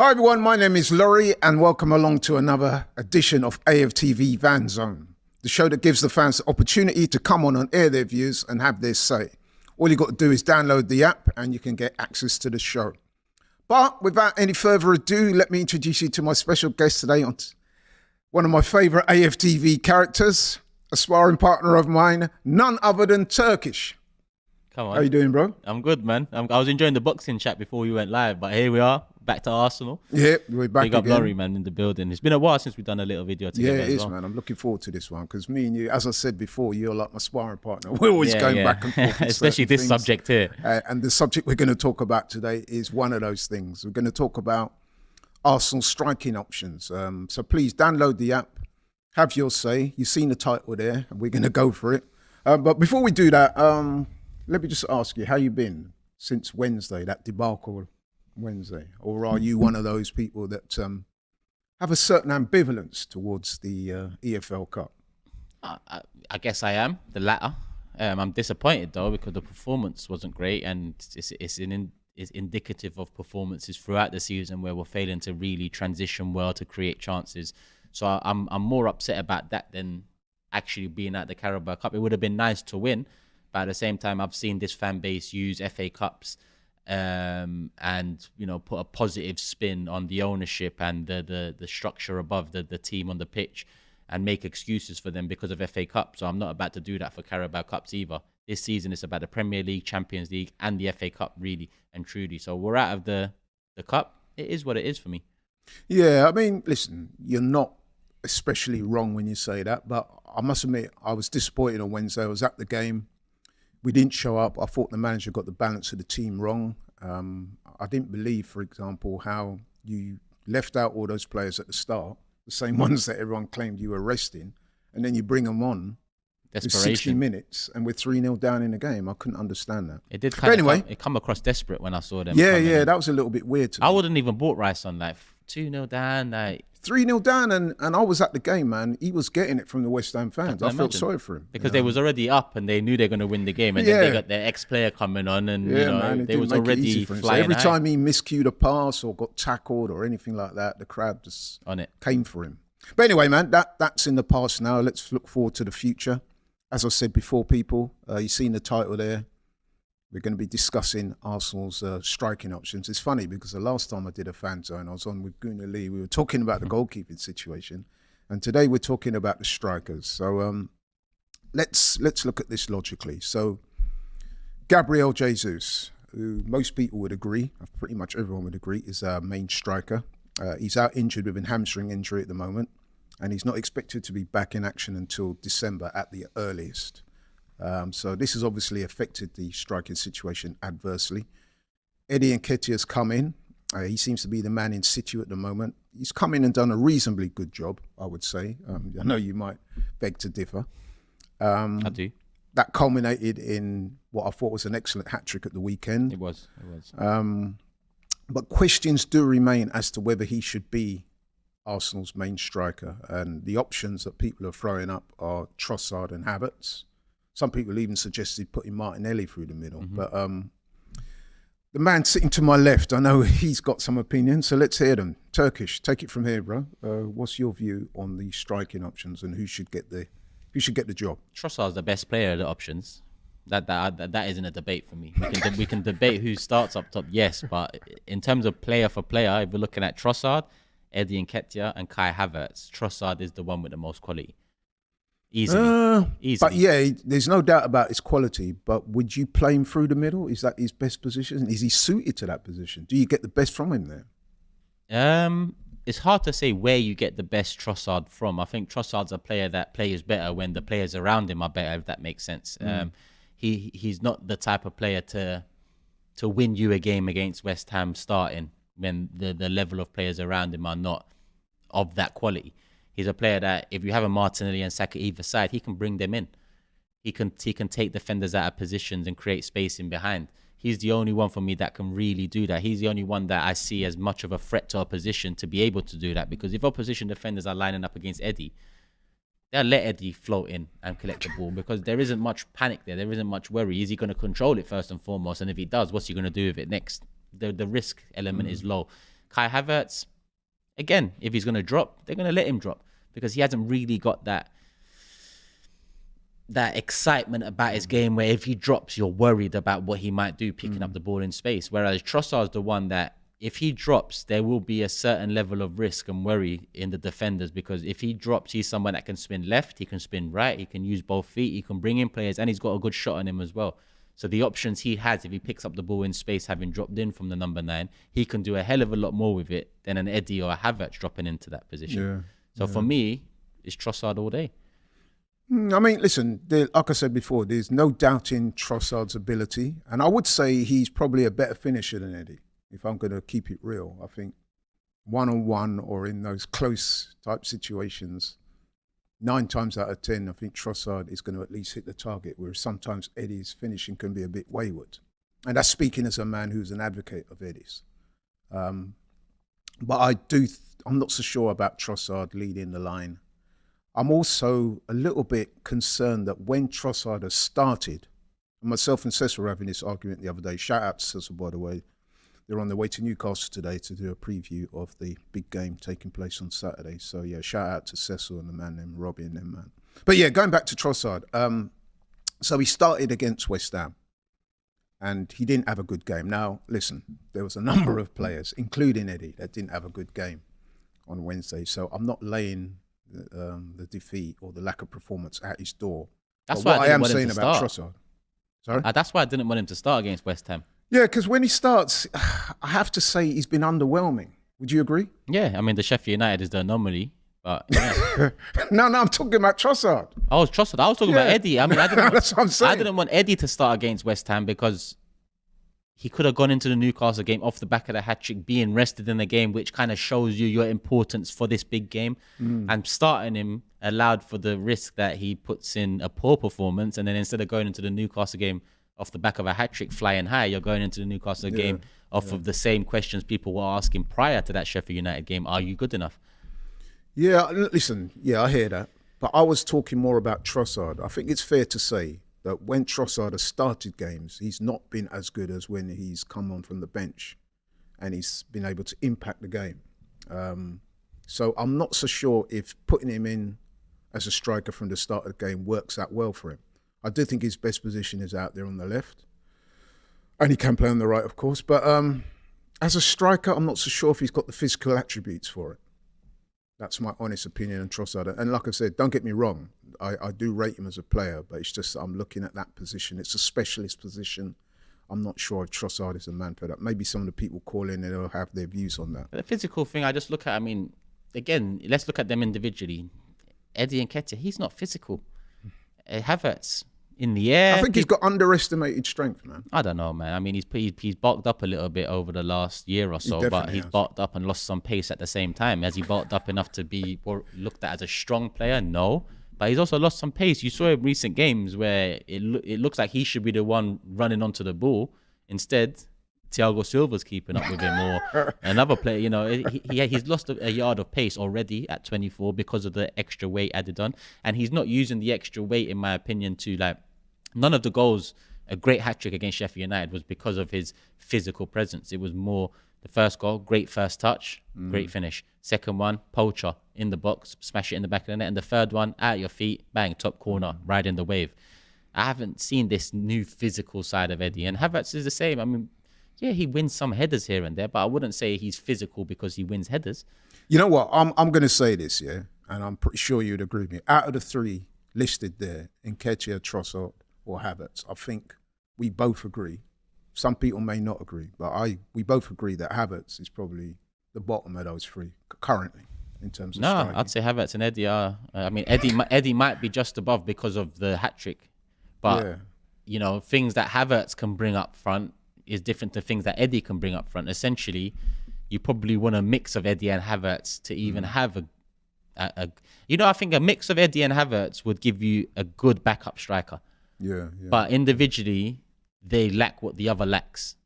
Hi everyone, my name is Laurie and welcome along to another edition of AFTV FANZONE, the show that gives the fans the opportunity to come on air their views and have their say. All you got to do is download the app and you can get access to the show. But without any further ado, let me introduce you to my special guest today, one of my favourite AFTV characters, a sparring partner of mine, none other than Turkish. Come on. How you doing, bro? I'm good, man. I was enjoying the boxing chat before we went live, but here we are, back to Arsenal. Yeah, we're back Big up again. Laurie, man, in the building. It's been a while since we've done a little video together. Yeah, it is, man. I'm looking forward to this one because me and you, as I said before, you're like my sparring partner. We're always going back and forth. Especially this subject here. And the subject we're going to talk about today is one of those things. We're going to talk about Arsenal striking options. So please download the app, have your say. You've seen the title there, and we're going to go for it. But before we do that, let me just ask you, how you been since Wednesday, that debacle Wednesday? Or are you one of those people that have a certain ambivalence towards the EFL Cup? I guess I am, the latter. I'm disappointed, though, because the performance wasn't great, and it's indicative of performances throughout the season where we're failing to really transition well to create chances. So I'm more upset about that than actually being at the Carabao Cup. It would have been nice to win, but at the same time, I've seen this fan base use FA Cups and put a positive spin on the ownership and the structure above the team on the pitch and make excuses for them because of FA Cup. So I'm not about to do that for Carabao Cups either. This season it's about the Premier League, Champions League and the FA Cup, really and truly. So we're out of the Cup. It is what it is for me. Yeah, I mean, listen, you're not especially wrong when you say that, but I must admit I was disappointed on Wednesday. I was at the game. We didn't show up. I thought the manager got the balance of the team wrong. I didn't believe, for example, how you left out all those players at the start, the same ones that everyone claimed you were resting, and then you bring them on in 60 minutes and we're 3-0 down in the game. I couldn't understand that. It did kind of come across desperate when I saw them. Yeah, that was a little bit weird to me. I wouldn't even bought Rice on like 2-0 down, like 3-0 down, and I was at the game, man. He was getting it from the West Ham fans. I felt sorry for him. Because they was already up and they knew they were going to win the game, and then they got their ex-player coming on, and man, they was already flying so every time he miscued a pass or got tackled or anything like that, the crowd just on it came for him. But anyway, man, that's in the past now. Let's look forward to the future. As I said before, people, you've seen the title there. We're going to be discussing Arsenal's striking options. It's funny because the last time I did a fan zone, I was on with Gunnar Lee. We were talking about the goalkeeping situation. And today we're talking about the strikers. So let's look at this logically. So Gabriel Jesus, who most people would agree, pretty much everyone would agree, is our main striker. He's out injured with a hamstring injury at the moment. And he's not expected to be back in action until December at the earliest. So this has obviously affected the striking situation adversely. Eddie Nketiah has come in. He seems to be the man in situ at the moment. He's come in and done a reasonably good job, I would say. I know you might beg to differ. I do. That culminated in what I thought was an excellent hat-trick at the weekend. It was. But questions do remain as to whether he should be Arsenal's main striker. And the options that people are throwing up are Trossard and Havertz. Some people even suggested putting Martinelli through the middle. But the man sitting to my left, I know he's got some opinions, so let's hear them. Turkish, take it from here, bro. What's your view on the striking options and who should get the job? Trossard's the best player of the options. That isn't a debate for me. We can debate who starts up top, yes, but in terms of player for player, if we're looking at Trossard, Eddie Nketiah and Kai Havertz, Trossard is the one with the most quality. Easily. But yeah, there's no doubt about his quality, but would you play him through the middle? Is that his best position? Is he suited to that position? Do you get the best from him there? It's hard to say where you get the best Trossard from. I think Trossard's a player that plays better when the players around him are better, if that makes sense. He's not the type of player to win you a game against West Ham starting when the level of players around him are not of that quality. He's a player that if you have a Martinelli and Saka either side, he can bring them in. He can take defenders out of positions and create space in behind. He's the only one for me that can really do that. He's the only one that I see as much of a threat to opposition to be able to do that. Because if opposition defenders are lining up against Eddie, they'll let Eddie float in and collect the ball because there isn't much panic there. There isn't much worry. Is he going to control it first and foremost? And if he does, what's he going to do with it next? The risk element is low. Kai Havertz, again, if he's going to drop, they're going to let him drop because he hasn't really got that excitement about his game where if he drops, you're worried about what he might do picking up the ball in space. Whereas Trossard's the one that if he drops, there will be a certain level of risk and worry in the defenders because if he drops, he's someone that can spin left, he can spin right, he can use both feet, he can bring in players, and he's got a good shot on him as well. So the options he has, if he picks up the ball in space, having dropped in from the number 9, he can do a hell of a lot more with it than an Eddie or a Havertz dropping into that position. So for me, it's Trossard all day. I mean, listen, like I said before, there's no doubting Trossard's ability. And I would say he's probably a better finisher than Eddie, if I'm going to keep it real. I think one-on-one or in those close type situations, 9 times out of 10, I think Trossard is going to at least hit the target, whereas sometimes Eddie's finishing can be a bit wayward. And that's speaking as a man who's an advocate of Eddie's. But I'm not so sure about Trossard leading the line. I'm also a little bit concerned that when Trossard has started, and myself and Cecil were having this argument the other day, shout out to Cecil, by the way, they're on their way to Newcastle today to do a preview of the big game taking place on Saturday. So yeah, shout out to Cecil and the man named Robbie and them, man. But yeah, going back to Trossard, so he started against West Ham and he didn't have a good game. Now, listen, there was a number of players, including Eddie, that didn't have a good game on Wednesday. So I'm not laying the defeat or the lack of performance at his door. That's but why what I am didn't want saying him to about start. Trossard. Sorry? That's why I didn't want him to start against West Ham. Yeah, because when he starts, I have to say he's been underwhelming. Would you agree? Yeah, I mean, the Sheffield United is the anomaly, but yeah. No, I'm talking about Trossard. I was talking about Eddie. I mean, That's what I'm saying. I didn't want Eddie to start against West Ham because he could have gone into the Newcastle game off the back of the hat-trick, being rested in the game, which kind of shows you your importance for this big game. And starting him allowed for the risk that he puts in a poor performance, and then instead of going into the Newcastle game off the back of a hat-trick flying high, you're going into the Newcastle game off of the same questions people were asking prior to that Sheffield United game. Are you good enough? Yeah, listen, yeah, I hear that. But I was talking more about Trossard. I think it's fair to say that when Trossard has started games, he's not been as good as when he's come on from the bench and he's been able to impact the game. So I'm not so sure if putting him in as a striker from the start of the game works out well for him. I do think his best position is out there on the left. And he can play on the right, of course. But as a striker, I'm not so sure if he's got the physical attributes for it. That's my honest opinion on Trossard. And like I said, don't get me wrong. I do rate him as a player, but it's just I'm looking at that position. It's a specialist position. I'm not sure if Trossard is a man for that. Maybe some of the people calling they'll have their views on that. The physical thing, I just look at, I mean, again, let's look at them individually. Eddie Nketiah, he's not physical. Havertz, in the air. I think he's got underestimated strength, man. I don't know, man. I mean, he's bulked up a little bit over the last year or so, but he's bulked up and lost some pace at the same time. Has he bulked up enough to be looked at as a strong player? No. But he's also lost some pace. You saw in recent games where it looks like he should be the one running onto the ball. Instead, Thiago Silva's keeping up with him, or another player. You know, he's lost a yard of pace already at 24 because of the extra weight added on, and he's not using the extra weight, in my opinion, to like. None of the goals, a great hat-trick against Sheffield United, was because of his physical presence. It was more the first goal, great first touch, great finish. Second one, poacher in the box, smash it in the back of the net. And the third one, at your feet, bang, top corner, riding the wave. I haven't seen this new physical side of Eddie. And Havertz is the same. I mean, yeah, he wins some headers here and there, but I wouldn't say he's physical because he wins headers. You know what? I'm going to say this, yeah, and I'm pretty sure you'd agree with me. Out of the 3 listed there, Nketiah, Trossard, or Havertz, I think we both agree. Some people may not agree, but we both agree that Havertz is probably the bottom of those 3 currently in terms of striking. I'd say Havertz and Eddie are. I mean, Eddie might be just above because of the hat trick, but you know, things that Havertz can bring up front is different to things that Eddie can bring up front. Essentially, you probably want a mix of Eddie and Havertz to even have I think a mix of Eddie and Havertz would give you a good backup striker. Yeah. But individually, they lack what the other lacks.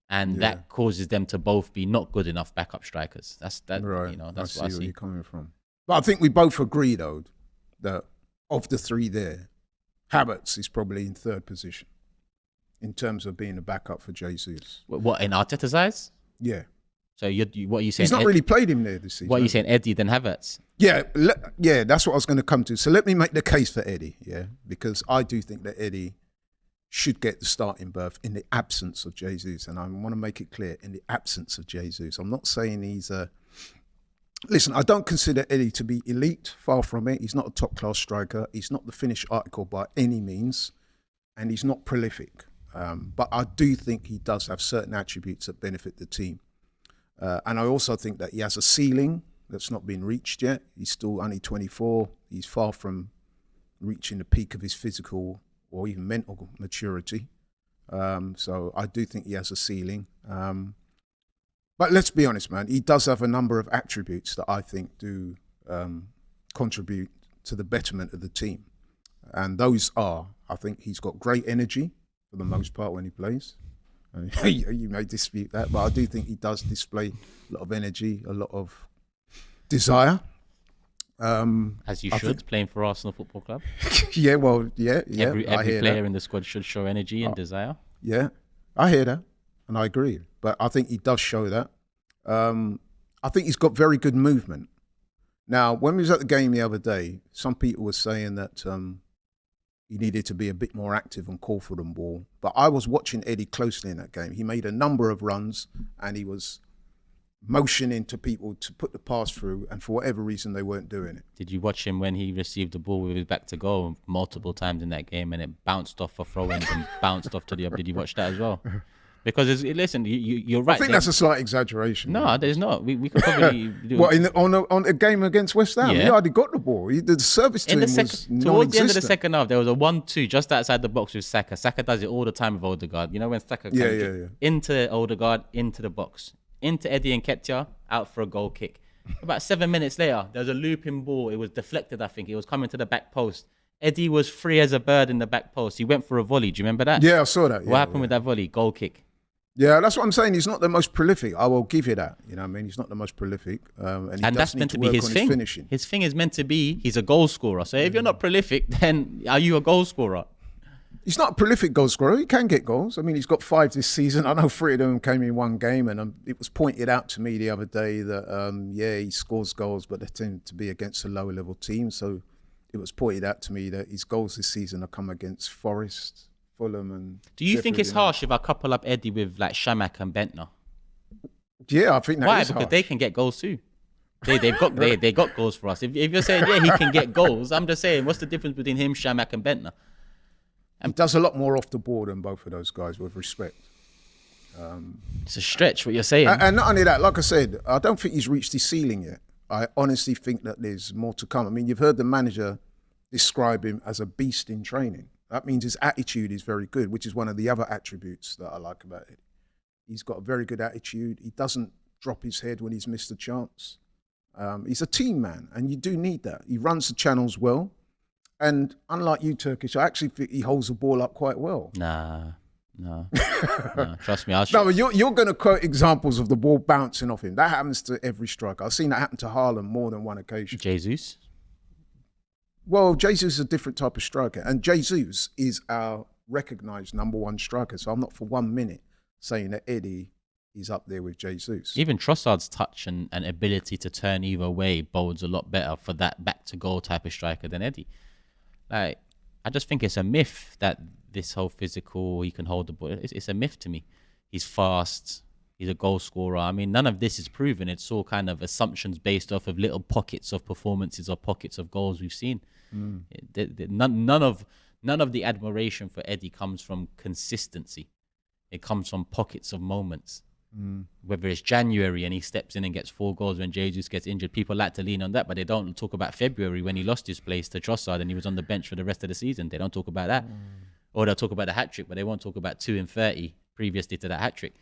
And that causes them to both be not good enough backup strikers. That's right. You know, that's what I see. Where you're coming from. But I think we both agree, though, that of the 3 there, Havertz is probably in 3rd position in terms of being a backup for Jesus. What, in Arteta's eyes? Yeah. So what are you saying? He's not really played him there this season. What are you saying, Eddie then Havertz? Yeah, that's what I was going to come to. So let me make the case for Eddie, because I do think that Eddie should get the starting berth in the absence of Jesus. And I want to make it clear, in the absence of Jesus. I'm not saying he's a... Listen, I don't consider Eddie to be elite, far from it. He's not a top-class striker. He's not the finished article by any means. And he's not prolific. But I do think he does have certain attributes that benefit the team. And I also think that he has a ceiling that's not been reached yet. He's still only 24. He's far from reaching the peak of his physical or even mental maturity. So I do think he has a ceiling. But let's be honest, man, he does have a number of attributes that I think do contribute to the betterment of the team. And those are, I think he's got great energy for the most part when he plays. You may dispute that, but I do think he does display a lot of energy, a lot of desire. As you should, playing for Arsenal Football Club. Yeah. Every player in the squad should show energy and desire. Yeah, I hear that, and I agree. But I think he does show that. I think he's got very good movement. Now, when we was at the game the other day, some people were saying that he needed to be a bit more active and call for the ball. But I was watching Eddie closely in that game. He made a number of runs and he was motioning to people to put the pass through, and for whatever reason, they weren't doing it. Did you watch him when he received the ball with his back to goal multiple times in that game and it bounced off for throw-ins and bounced off to the other? Did you watch that as well? Because listen, you're right. I think that's a slight exaggeration. No, there's not. We could probably do what on a game against West Ham. Yeah. He already got the ball. The service to him was towards the end of the second half, there was a 1-2 just outside the box with Saka. Saka does it all the time with Odegaard. You know when Saka comes into Odegaard, into the box, into Eddie Nketiah, out for a goal kick. About 7 minutes later, there was a looping ball. It was deflected, I think. It was coming to the back post. Eddie was free as a bird in the back post. He went for a volley. Do you remember that? Yeah, I saw that. What happened with that volley? Goal kick. Yeah, that's what I'm saying. He's not the most prolific. I will give you that. You know what I mean? He's not the most prolific. And that's meant to be his thing. His thing is meant to be, he's a goal scorer. So if you're not prolific, then are you a goal scorer? He's not a prolific goal scorer. He can get goals. I mean, he's got 5 this season. I know 3 of them came in one game. And it was pointed out to me the other day that, he scores goals, but they tend to be against a lower level team. So it was pointed out to me that his goals this season have come against Forest, Fulham and... Do you think it's harsh if I couple up Eddie with like Shamak and Bentner? Yeah, I think that Why? is Because harsh. they can get goals too. They got goals for us. If you're saying, he can get goals, I'm just saying, what's the difference between him, Shamak and Bentner? He does a lot more off the ball than both of those guys, with respect. It's a stretch what you're saying. And not only that, like I said, I don't think he's reached his ceiling yet. I honestly think that there's more to come. I mean, you've heard the manager describe him as a beast in training. That means his attitude is very good, which is one of the other attributes that I like about it. He's got a very good attitude. He doesn't drop his head when he's missed a chance. He's a team man, and you do need that. He runs the channels well. And unlike you, Turkish, I actually think he holds the ball up quite well. No. Trust me. No, but you're going to quote examples of the ball bouncing off him. That happens to every striker. I've seen that happen to Haaland more than one occasion. Jesus? Well, Jesus is a different type of striker. And Jesus is our recognised #1 striker. So I'm not for 1 minute saying that Eddie is up there with Jesus. Even Trossard's touch and ability to turn either way bodes a lot better for that back-to-goal type of striker than Eddie. Like, I just think it's a myth that this whole physical, he can hold the ball. It's a myth to me. He's fast. He's a goal scorer. I mean, none of this is proven. It's all kind of assumptions based off of little pockets of performances or pockets of goals we've seen. None of the admiration for Eddie comes from consistency. It comes from pockets of moments. Whether it's January and he steps in and gets 4 goals when Jesus gets injured, people like to lean on that, but they don't talk about February when he lost his place to Trossard and he was on the bench for the rest of the season. They don't talk about that. Or they'll talk about the hat-trick, but they won't talk about 2 in 30 previously to that hat-trick.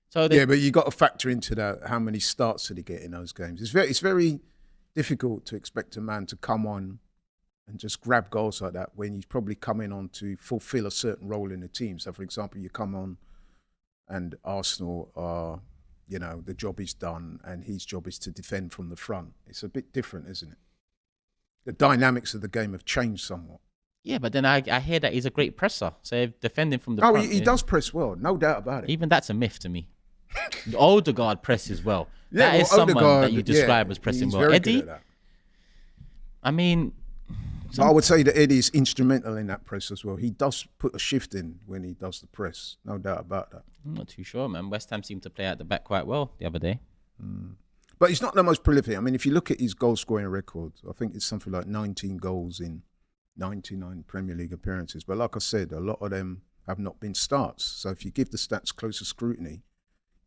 So yeah, but you got to factor into that how many starts did he get in those games. It's very difficult to expect a man to come on and just grab goals like that when he's probably coming on to fulfill a certain role in the team. So, for example, you come on and Arsenal are, the job is done and his job is to defend from the front. It's a bit different, isn't it? The dynamics of the game have changed somewhat. Yeah, but then I hear that he's a great presser. So defending from the front... he does press well, no doubt about it. Even that's a myth to me. Odegaard presses well. Yeah, That is well, someone Odegaard, that you describe as pressing he's well. very good Eddie, at that. I mean, I would say that Eddie's instrumental in that press as well. He does put a shift in when he does the press, no doubt about that. I'm not too sure, man. West Ham seemed to play at the back quite well the other day. But he's not the most prolific. I mean, if you look at his goal scoring record, I think it's something like 19 goals in 99 Premier League appearances. But like I said, a lot of them have not been starts. So if you give the stats closer scrutiny,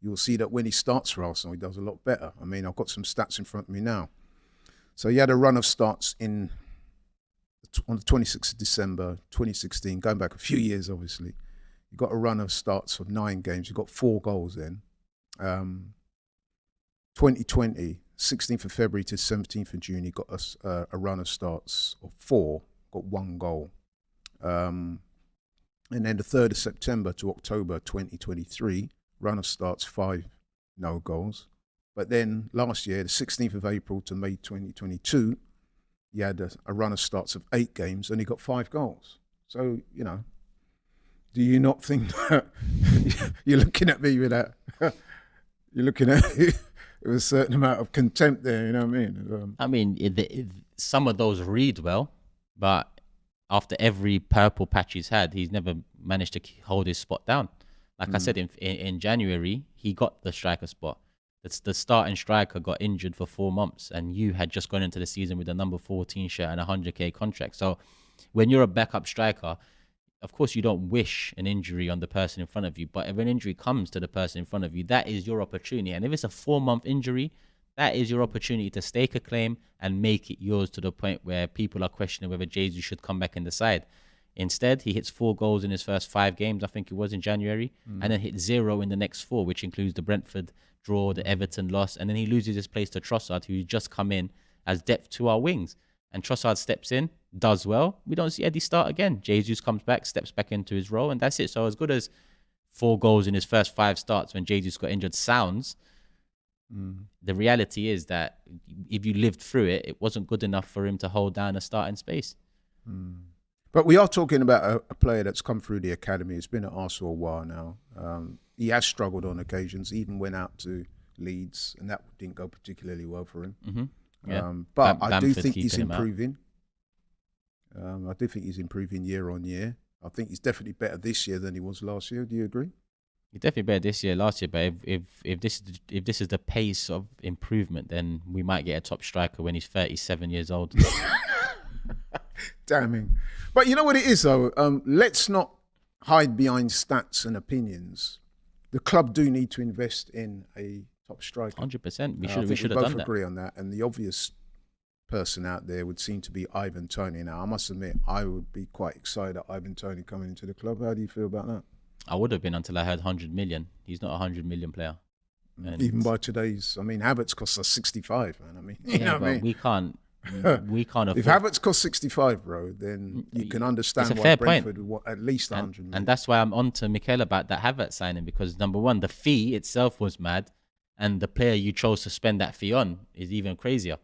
you'll see that when he starts for Arsenal, he does a lot better. I mean, I've got some stats in front of me now. So he had a run of starts on the 26th of December 2016, going back a few years, obviously. He got a run of starts of 9 games. He got 4 goals then. 2020, 16th of February to 17th of June, he got a run of starts of 4, got 1 goal. And then the 3rd of September to October 2023, run of starts 5, no goals. But then last year, the 16th of April to May 2022, he had a run of starts of 8 games and he got 5 goals. So, you know, do you not think that you're looking at me with that? You're looking at it with a certain amount of contempt there, you know what I mean? Some of those read well, but after every purple patch he's had, he's never managed to hold his spot down. Like I said, in January, he got the striker spot. The starting striker got injured for 4 months, and you had just gone into the season with a number 14 shirt and a 100k contract. So when you're a backup striker, of course you don't wish an injury on the person in front of you, but if an injury comes to the person in front of you, that is your opportunity. And if it's a 4-month injury, that is your opportunity to stake a claim and make it yours, to the point where people are questioning whether Jesus should come back in the side. Instead, he hits 4 goals in his first 5 games, I think it was in January, and then hit 0 in the next 4, which includes the Brentford draw, the Everton loss, and then he loses his place to Trossard, who's just come in as depth to our wings. And Trossard steps in, does well. We don't see Eddie start again. Jesus comes back, steps back into his role, and that's it. So as good as 4 goals in his first 5 starts when Jesus got injured sounds, the reality is that if you lived through it, it wasn't good enough for him to hold down a starting space. But we are talking about a player that's come through the academy. He's been at Arsenal a while now. He has struggled on occasions, even went out to Leeds, and that didn't go particularly well for him. But I do think he's improving. I do think he's improving year on year. I think he's definitely better this year than he was last year. Do you agree? He's definitely better this year, last year. But if this is the pace of improvement, then we might get a top striker when he's 37 years old. Damning. But you know what it is, though? Let's not hide behind stats and opinions. The club do need to invest in a top striker. 100%. We should have done that. We both agree on that. And the obvious person out there would seem to be Ivan Toney. Now, I must admit, I would be quite excited at Ivan Toney coming into the club. How do you feel about that? I would have been until I heard 100 million. He's not a 100 million player. And even by today's, I mean, Havertz costs us 65, man. I mean, you know what I mean? We can't afford. If Havertz costs 65, bro, then you can understand it's a why fair Brentford point. would want at least 100 million. And that's why I'm on to Mikel about that Havertz signing, because number one, the fee itself was mad, and the player you chose to spend that fee on is even crazier.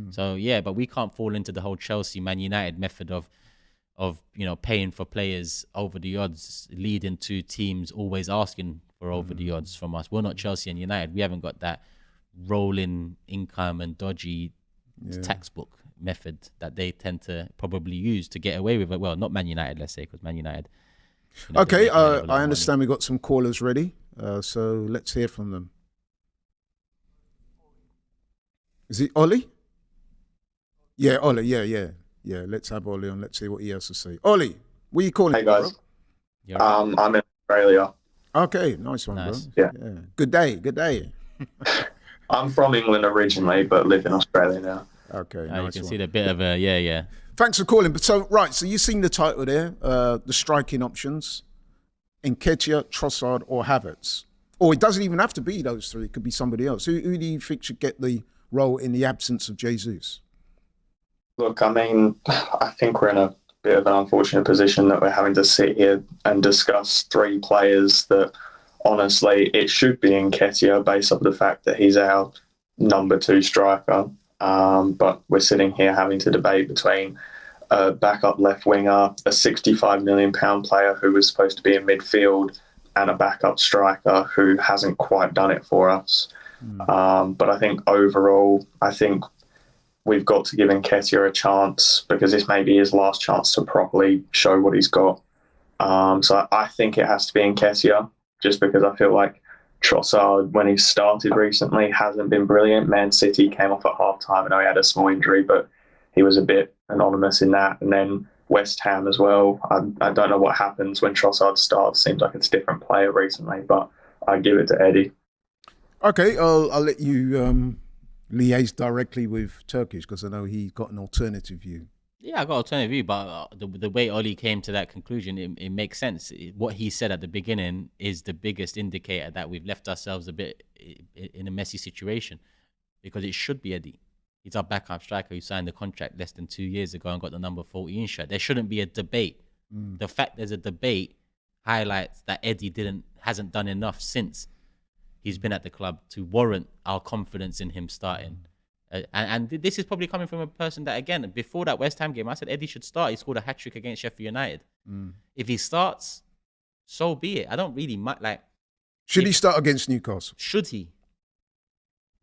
So yeah, but we can't fall into the whole Chelsea, Man United method of paying for players over the odds, leading to teams always asking for over the odds from us. We're not Chelsea and United. We haven't got that rolling income and dodgy textbook method that they tend to probably use to get away with it. Well, not Man United, let's say, because Man United. Okay, I understand we got some callers ready, so let's hear from them. Is it Ollie? Yeah, Ollie, yeah. Let's have Ollie on. Let's see what he has to say. Ollie, where are you calling Hey from, guys, bro? I'm in Australia. Okay, nice one, Nice. bro. Yeah. Good day. I'm from England originally, but live in Australia now. Okay, You nice can one. see the bit of a yeah. Thanks for calling. But so you've seen the title there, the striking options: Nketiah, Trossard, or Havertz. Or it doesn't even have to be those three. It could be somebody else. Who do you think should get the role in the absence of Jesus? Look, I mean, I think we're in a bit of an unfortunate position that we're having to sit here and discuss 3 players that, honestly, it should be Nketiah based off the fact that he's our number 2 striker. But we're sitting here having to debate between a backup left winger, a £65 million player who was supposed to be in midfield, and a backup striker who hasn't quite done it for us. But I think overall, I think we've got to give Nketiah a chance because this may be his last chance to properly show what he's got. So I think it has to be Nketiah, just because I feel like Trossard, when he started recently, hasn't been brilliant. Man City came off at half-time. I know he had a small injury, but he was a bit anonymous in that. And then West Ham as well. I don't know what happens when Trossard starts. Seems like it's a different player recently, but I give it to Eddie. Okay, I'll let you liaise directly with Turkish because I know he's got an alternative view. Yeah, I got an alternative view, but the way Ollie came to that conclusion, it makes sense. What he said at the beginning is the biggest indicator that we've left ourselves a bit in a messy situation, because it should be Eddie. He's our backup striker who signed the contract less than 2 years ago and got the number 14 shirt. There shouldn't be a debate. The fact there's a debate highlights that Eddie hasn't done enough since he's been at the club to warrant our confidence in him starting. And this is probably coming from a person that, again, before that West Ham game, I said Eddie should start. He scored a hat-trick against Sheffield United. If he starts, so be it. I don't really like... Should he start against Newcastle? Should he?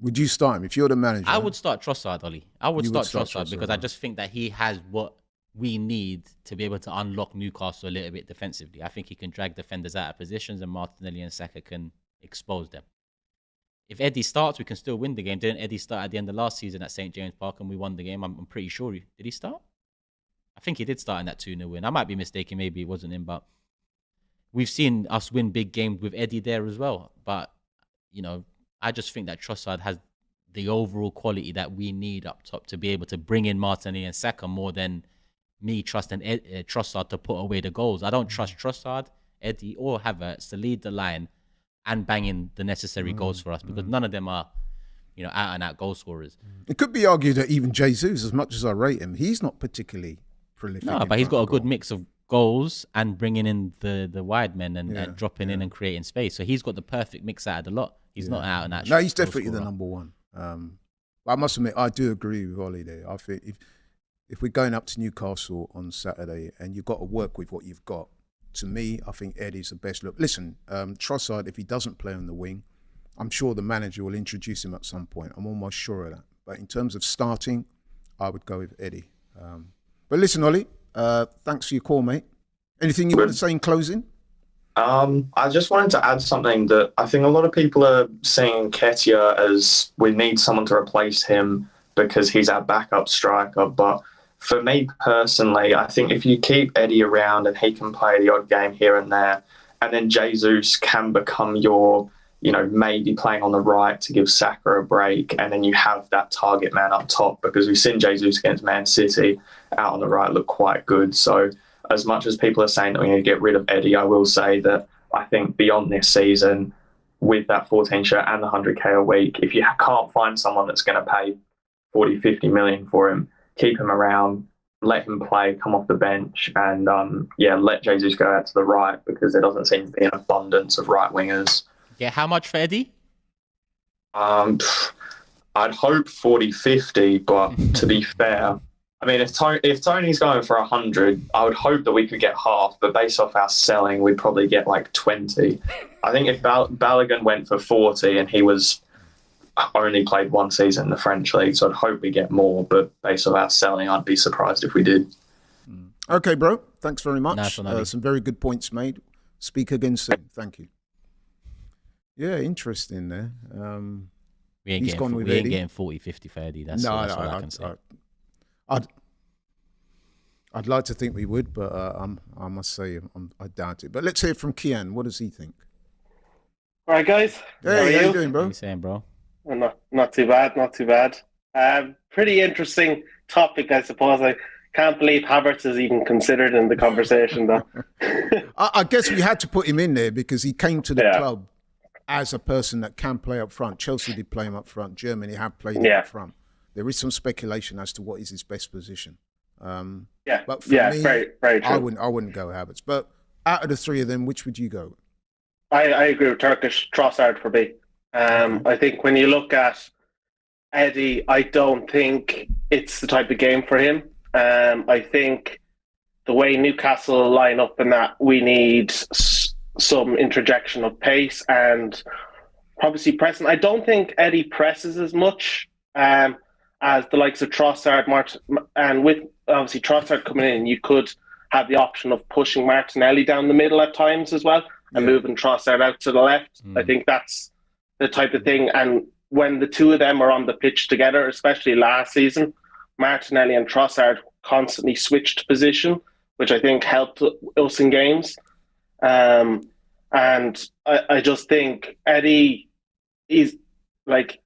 Would you start him if you're the manager? I would start Trossard, Ollie. I would start Trossard because right. I just think that he has what we need to be able to unlock Newcastle a little bit defensively. I think he can drag defenders out of positions and Martinelli and Saka can expose them. If Eddie starts, we can still win the game. Didn't Eddie start at the end of last season at St. James Park and we won the game? I'm pretty sure. Did he start? I think he did start in that 2-0 win. I might be mistaken. Maybe it wasn't him, but we've seen us win big games with Eddie there as well. But, I just think that Trossard has the overall quality that we need up top to be able to bring in Martinelli and Saka more than me trusting Trossard to put away the goals. I don't trust Trossard, Eddie, or Havertz to lead the line and banging the necessary goals for us because none of them are, out and out goal scorers. It could be argued that even Jesus, as much as I rate him, he's not particularly prolific. No, but he's got a good mix of goals and bringing in the wide men and dropping in and creating space. So he's got the perfect mix out of the lot. He's not out and out. No, he's definitely the number one. I must admit, I do agree with Ollie there. I think if we're going up to Newcastle on Saturday and you've got to work with what you've got, to me, I think Eddie's the best look. Listen, Trossard, if he doesn't play on the wing, I'm sure the manager will introduce him at some point. I'm almost sure of that. But in terms of starting, I would go with Eddie. But listen, Ollie, thanks for your call, mate. Anything you want to say in closing? I just wanted to add something that I think a lot of people are seeing Nketiah as we need someone to replace him because he's our backup striker. But for me personally, I think if you keep Eddie around and he can play the odd game here and there, and then Jesus can become your, maybe playing on the right to give Saka a break, and then you have that target man up top because we've seen Jesus against Man City out on the right look quite good. So as much as people are saying that we need to get rid of Eddie, I will say that I think beyond this season, with that 14 shirt and the 100k a week, if you can't find someone that's going to pay 40, 50 million for him, keep him around, let him play, come off the bench, and let Jesus go out to the right because there doesn't seem to be an abundance of right wingers. Yeah, how much for Eddie? I'd hope 40, 50, but to be fair, I mean, if Tony's going for 100, I would hope that we could get half, but based off our selling, we'd probably get like 20. I think if Balogun went for 40 and he was only played one season in the French league, so I'd hope we get more, but based off our selling, I'd be surprised if we did. Okay, bro. Thanks very much. Nice some very good points made. Speak again soon. Thank you. Yeah, interesting there. We ain't getting 40, 50 for Eddie. That's all I can say. I'd like to think we would, but I must say I doubt it. But let's hear from Kian. What does he think? All right, guys. Hey, how you doing, bro? What are you saying, bro? Not too bad, not too bad. Pretty interesting topic, I suppose. I can't believe Havertz is even considered in the conversation, though. I guess we had to put him in there because he came to the club as a person that can play up front. Chelsea did play him up front. Germany have played him up front. There is some speculation as to what is his best position. But for me, very, very true. I wouldn't go Havertz. But out of the three of them, which would you go? I agree with Turkish. Trossard for me. I think when you look at Eddie, I don't think it's the type of game for him. I think the way Newcastle line up and that, we need some interjection of pace and obviously pressing. I don't think Eddie presses as much as the likes of Trossard, and with obviously Trossard coming in, you could have the option of pushing Martinelli down the middle at times as well and moving Trossard out to the left. I think that's the type of thing. And when the two of them are on the pitch together, especially last season, Martinelli and Trossard constantly switched position, which I think helped us in games. And I just think Eddie is like,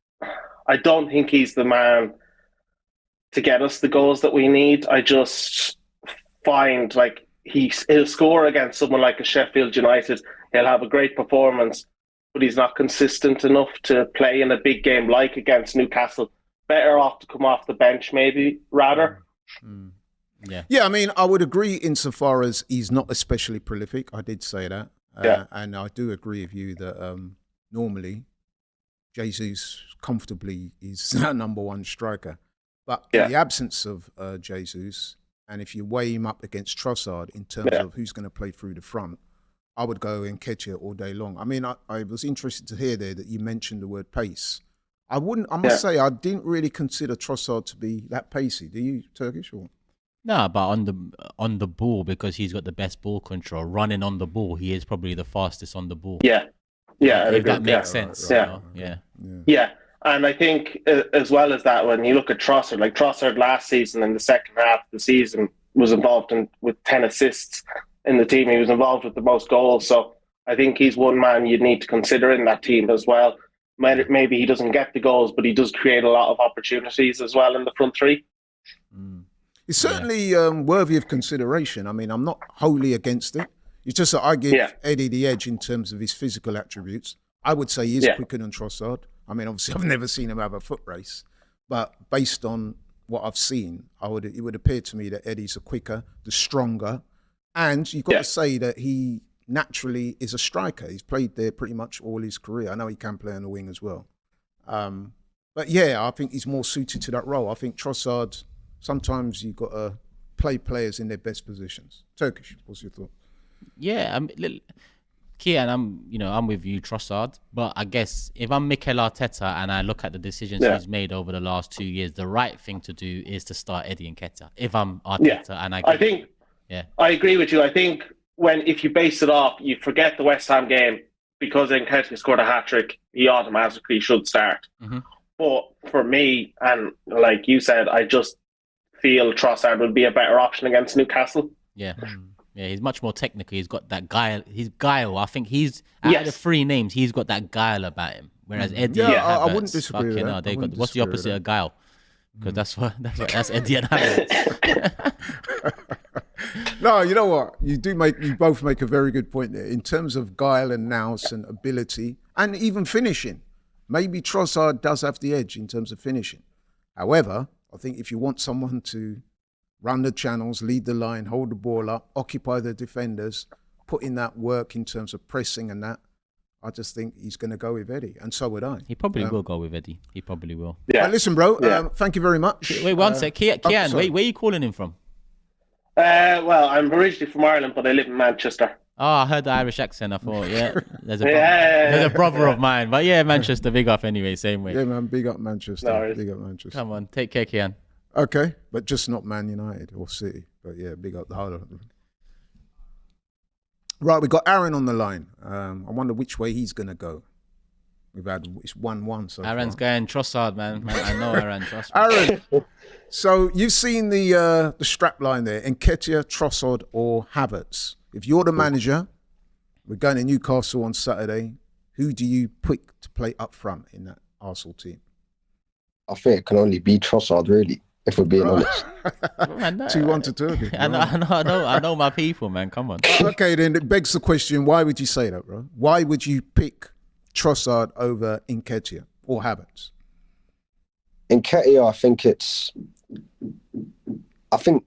I don't think he's the man to get us the goals that we need. I just find like he'll score against someone like a Sheffield United. He'll have a great performance, but he's not consistent enough to play in a big game like against Newcastle. Better off to come off the bench, maybe, rather. Yeah, I mean, I would agree insofar as he's not especially prolific. I did say that. And I do agree with you that normally Jesus comfortably is our number one striker. But in the absence of Jesus, and if you weigh him up against Trossard in terms of who's going to play through the front, I would go Nketiah all day long. I mean, I was interested to hear there that you mentioned the word pace. I must say, I didn't really consider Trossard to be that pacey. Do you, Turkish? Or? No, but on the ball, because he's got the best ball control, running on the ball, he is probably the fastest on the ball. Yeah, if that makes sense. Yeah. And I think as well as that, when you look at Trossard, like Trossard last season in the second half of the season was involved with 10 assists in the team. He was involved with the most goals. So I think he's one man you'd need to consider in that team as well. Maybe he doesn't get the goals, but he does create a lot of opportunities as well in the front three. It's certainly worthy of consideration. I mean, I'm not wholly against it. It's just that I give Eddie the edge in terms of his physical attributes. I would say he is quicker than Trossard. I mean, obviously, I've never seen him have a foot race, but based on what I've seen, it would appear to me that Eddie's the quicker, the stronger, and you've got to say that he naturally is a striker. He's played there pretty much all his career. I know he can play on the wing as well. But yeah, I think he's more suited to that role. I think Trossard, sometimes you've got to play players in their best positions. Turkish, what's your thought? Yeah, Kian, I'm with you, Trossard. But I guess if I'm Mikel Arteta and I look at the decisions he's made over the last 2 years, the right thing to do is to start Eddie Nketiah. If I'm Arteta, and I agree with you. I think if you base it off, you forget the West Ham game because Nketiah scored a hat trick. He automatically should start. But for me, and like you said, I just feel Trossard would be a better option against Newcastle. Yeah, he's much more technical. He's got that guile. He's guile. I think he's out of the three names, he's got that guile about him. Whereas Eddie, I wouldn't disagree with that. What's the opposite of guile? Because that's Eddie and Havertz. No, you know what? You both make a very good point there in terms of guile and nous and ability and even finishing. Maybe Trossard does have the edge in terms of finishing. However, I think if you want someone to run the channels, lead the line, hold the ball up, occupy the defenders, put in that work in terms of pressing and that, I just think he's going to go with Eddie, and so would I. He probably will go with Eddie. He probably will. Yeah. Right, listen, bro, thank you very much. Wait one sec. Kian, where are you calling him from? Well, I'm originally from Ireland, but I live in Manchester. Oh, I heard the Irish accent. I thought, there's a brother of mine. But yeah, Manchester, big up anyway, same way. Yeah, man, big up Manchester. No, big up Manchester. Come on, take care, Kian. Okay, but just not Man United or City. But yeah, big up the whole of them. Right, we got Aaron on the line. I wonder which way he's going to go. It's 1-1 so Aaron's far. Going Trossard, man. I know Aaron. Trust me. Aaron, so you've seen the strap line there. Nketiah, Trossard or Havertz. If you're the manager, we're going to Newcastle on Saturday. Who do you pick to play up front in that Arsenal team? I think it can only be Trossard, really, if we're being honest. 2-1 to Turkey. I know my people, man. Come on. Okay, then it begs the question, why would you say that, bro? Why would you pick Trossard over Nketiah or Havertz? Nketiah, I think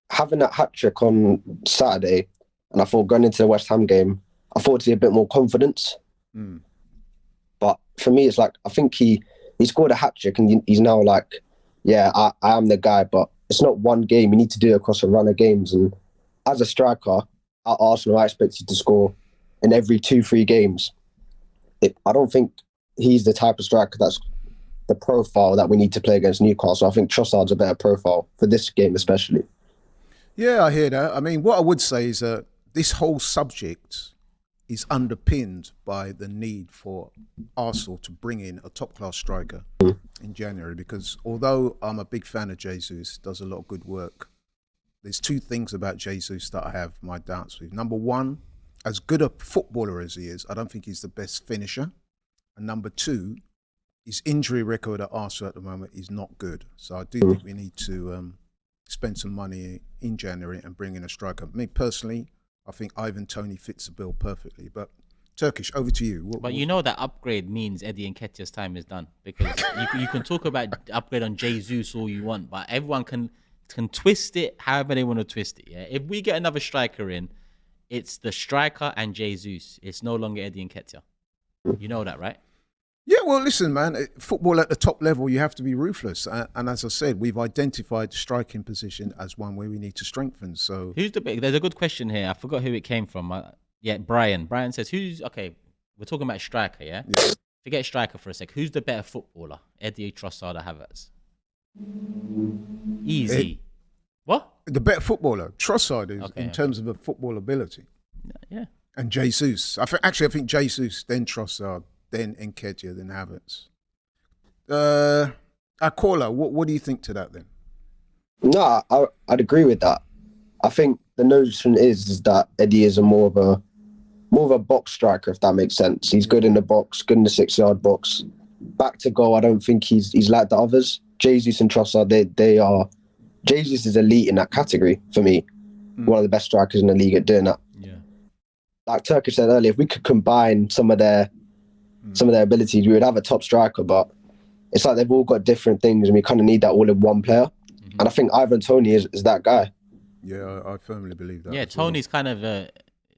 having that hat-trick on Saturday, and I thought going into the West Ham game, I thought to see a bit more confidence. But for me, it's like, I think he scored a hat-trick and he's now like, I am the guy, but it's not one game. You need to do it across a run of games. And as a striker at Arsenal, I expect you to score in every 2-3 games. I don't think he's the type of striker that's the profile that we need to play against Newcastle. I think Trossard's a better profile for this game especially. Yeah, I hear that. I mean, what I would say is that this whole subject is underpinned by the need for Arsenal to bring in a top-class striker in January, because although I'm a big fan of Jesus, does a lot of good work, there's two things about Jesus that I have my doubts with. Number one, as good a footballer as he is, I don't think he's the best finisher. And number two, his injury record at Arsenal at the moment is not good. So I do think we need to spend some money in January and bring in a striker. Me personally, I think Ivan Toney fits the bill perfectly. But Turkish, over to you. But you know that upgrade means Eddie Nketiah's time is done, because you can talk about upgrade on Jesus all you want, but everyone can twist it however they want to twist it. Yeah, if we get another striker in, it's the striker and Jesus. It's no longer Eddie Nketiah. You know that, right? Yeah, well, listen, man, football at the top level, you have to be ruthless. And as I said, we've identified the striking position as one where we need to strengthen. So there's a good question here. I forgot who it came from. Brian. Brian says, okay, we're talking about striker, yeah? Forget striker for a sec. Who's the better footballer? Eddie, Trossard, or Havertz? Easy. What? The better footballer, Trossard is, in terms of a football ability. Yeah. And Jesus. I think Jesus, then Trossard, then Nketiah, then Havertz. Akola, what do you think to that then? No, I'd agree with that. I think the notion is that Eddie is more of a box striker, if that makes sense. He's good in the box, good in the 6-yard box. Back to goal, I don't think he's like the others. Jesus and Trossard, they are. Jesus is elite in that category for me. One of the best strikers in the league at doing that. Yeah. Like Turkish said earlier, if we could combine some of their abilities, we would have a top striker, but it's like they've all got different things and we kind of need that all in one player. And I think Ivan Toney is that guy. Yeah, I firmly believe that. Yeah, Tony's kind of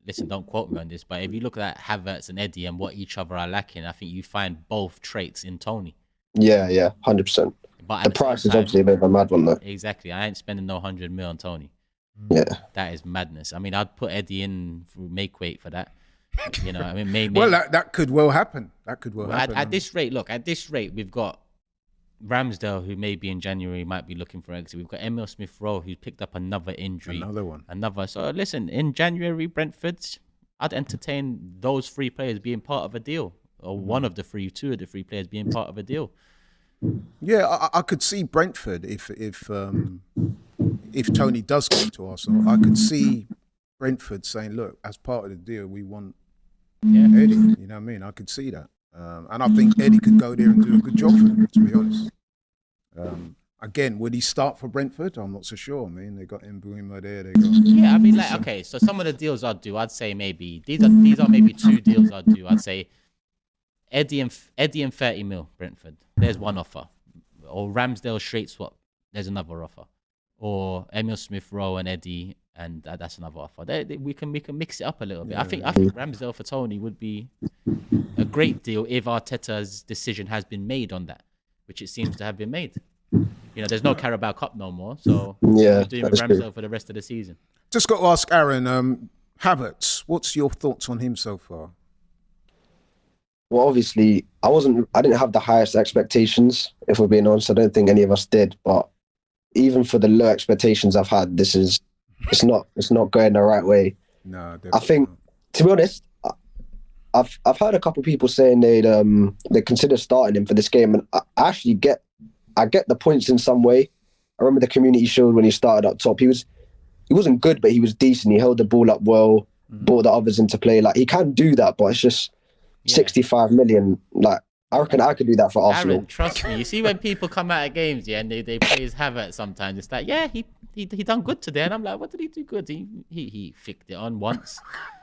listen, don't quote me on this, but if you look at Havertz and Eddie and what each other are lacking, I think you find both traits in Tony. Yeah, 100%. But the price is obviously a bit of a mad one though. Exactly. I ain't spending no 100 mil on Tony. Yeah. That is madness. I mean, I'd put Eddie in for make weight for that. You know, I mean, maybe. Well, that could well happen. Happen. At this rate, we've got Ramsdale, who maybe in January might be looking for exit. We've got Emil Smith-Rowe, who's picked up another injury. Another one. So listen, in January, Brentford, I'd entertain those 3 players being part of a deal, or two of the 3 players being part of a deal. Yeah, I could see Brentford if Tony does come to Arsenal. I could see Brentford saying, "Look, as part of the deal, we want Eddie." You know what I mean? I could see that, and I think Eddie could go there and do a good job for them. To be honest, again, would he start for Brentford? I'm not so sure. I mean, they got Mbeumo there. Yeah, I mean, okay. So some of the deals I'd do, I'd say maybe these are maybe 2 deals I'd do. I'd say Eddie and 30 mil Brentford. There's one offer. Or Ramsdale straight swap. There's another offer. Or Emil Smith-Rowe and Eddie, and that's another offer. We can mix it up a little bit. I think Ramsdale for Tony would be a great deal if Arteta's decision has been made on that, which it seems to have been made. You know, there's no Carabao Cup no more, so we're doing with Ramsdale for the rest of the season. Just got to ask Aaron, Havertz, what's your thoughts on him so far? Well, obviously, I didn't have the highest expectations, if we're being honest. I don't think any of us did, but even for the low expectations I've had, it's not going the right way. No, I think, to be honest, I've heard a couple of people saying they consider starting him for this game, and I get the points in some way. I remember the Community Shield when he started up top. He wasn't good, but he was decent. He held the ball up well, brought the others into play. Like, he can do that, but it's just 65 million. Like, I reckon I could do that for Arsenal. Aaron, trust me. You see when people come out of games, and they praise Havertz sometimes, it's like, he done good today, and I'm like, what did he do good? He flicked it on once,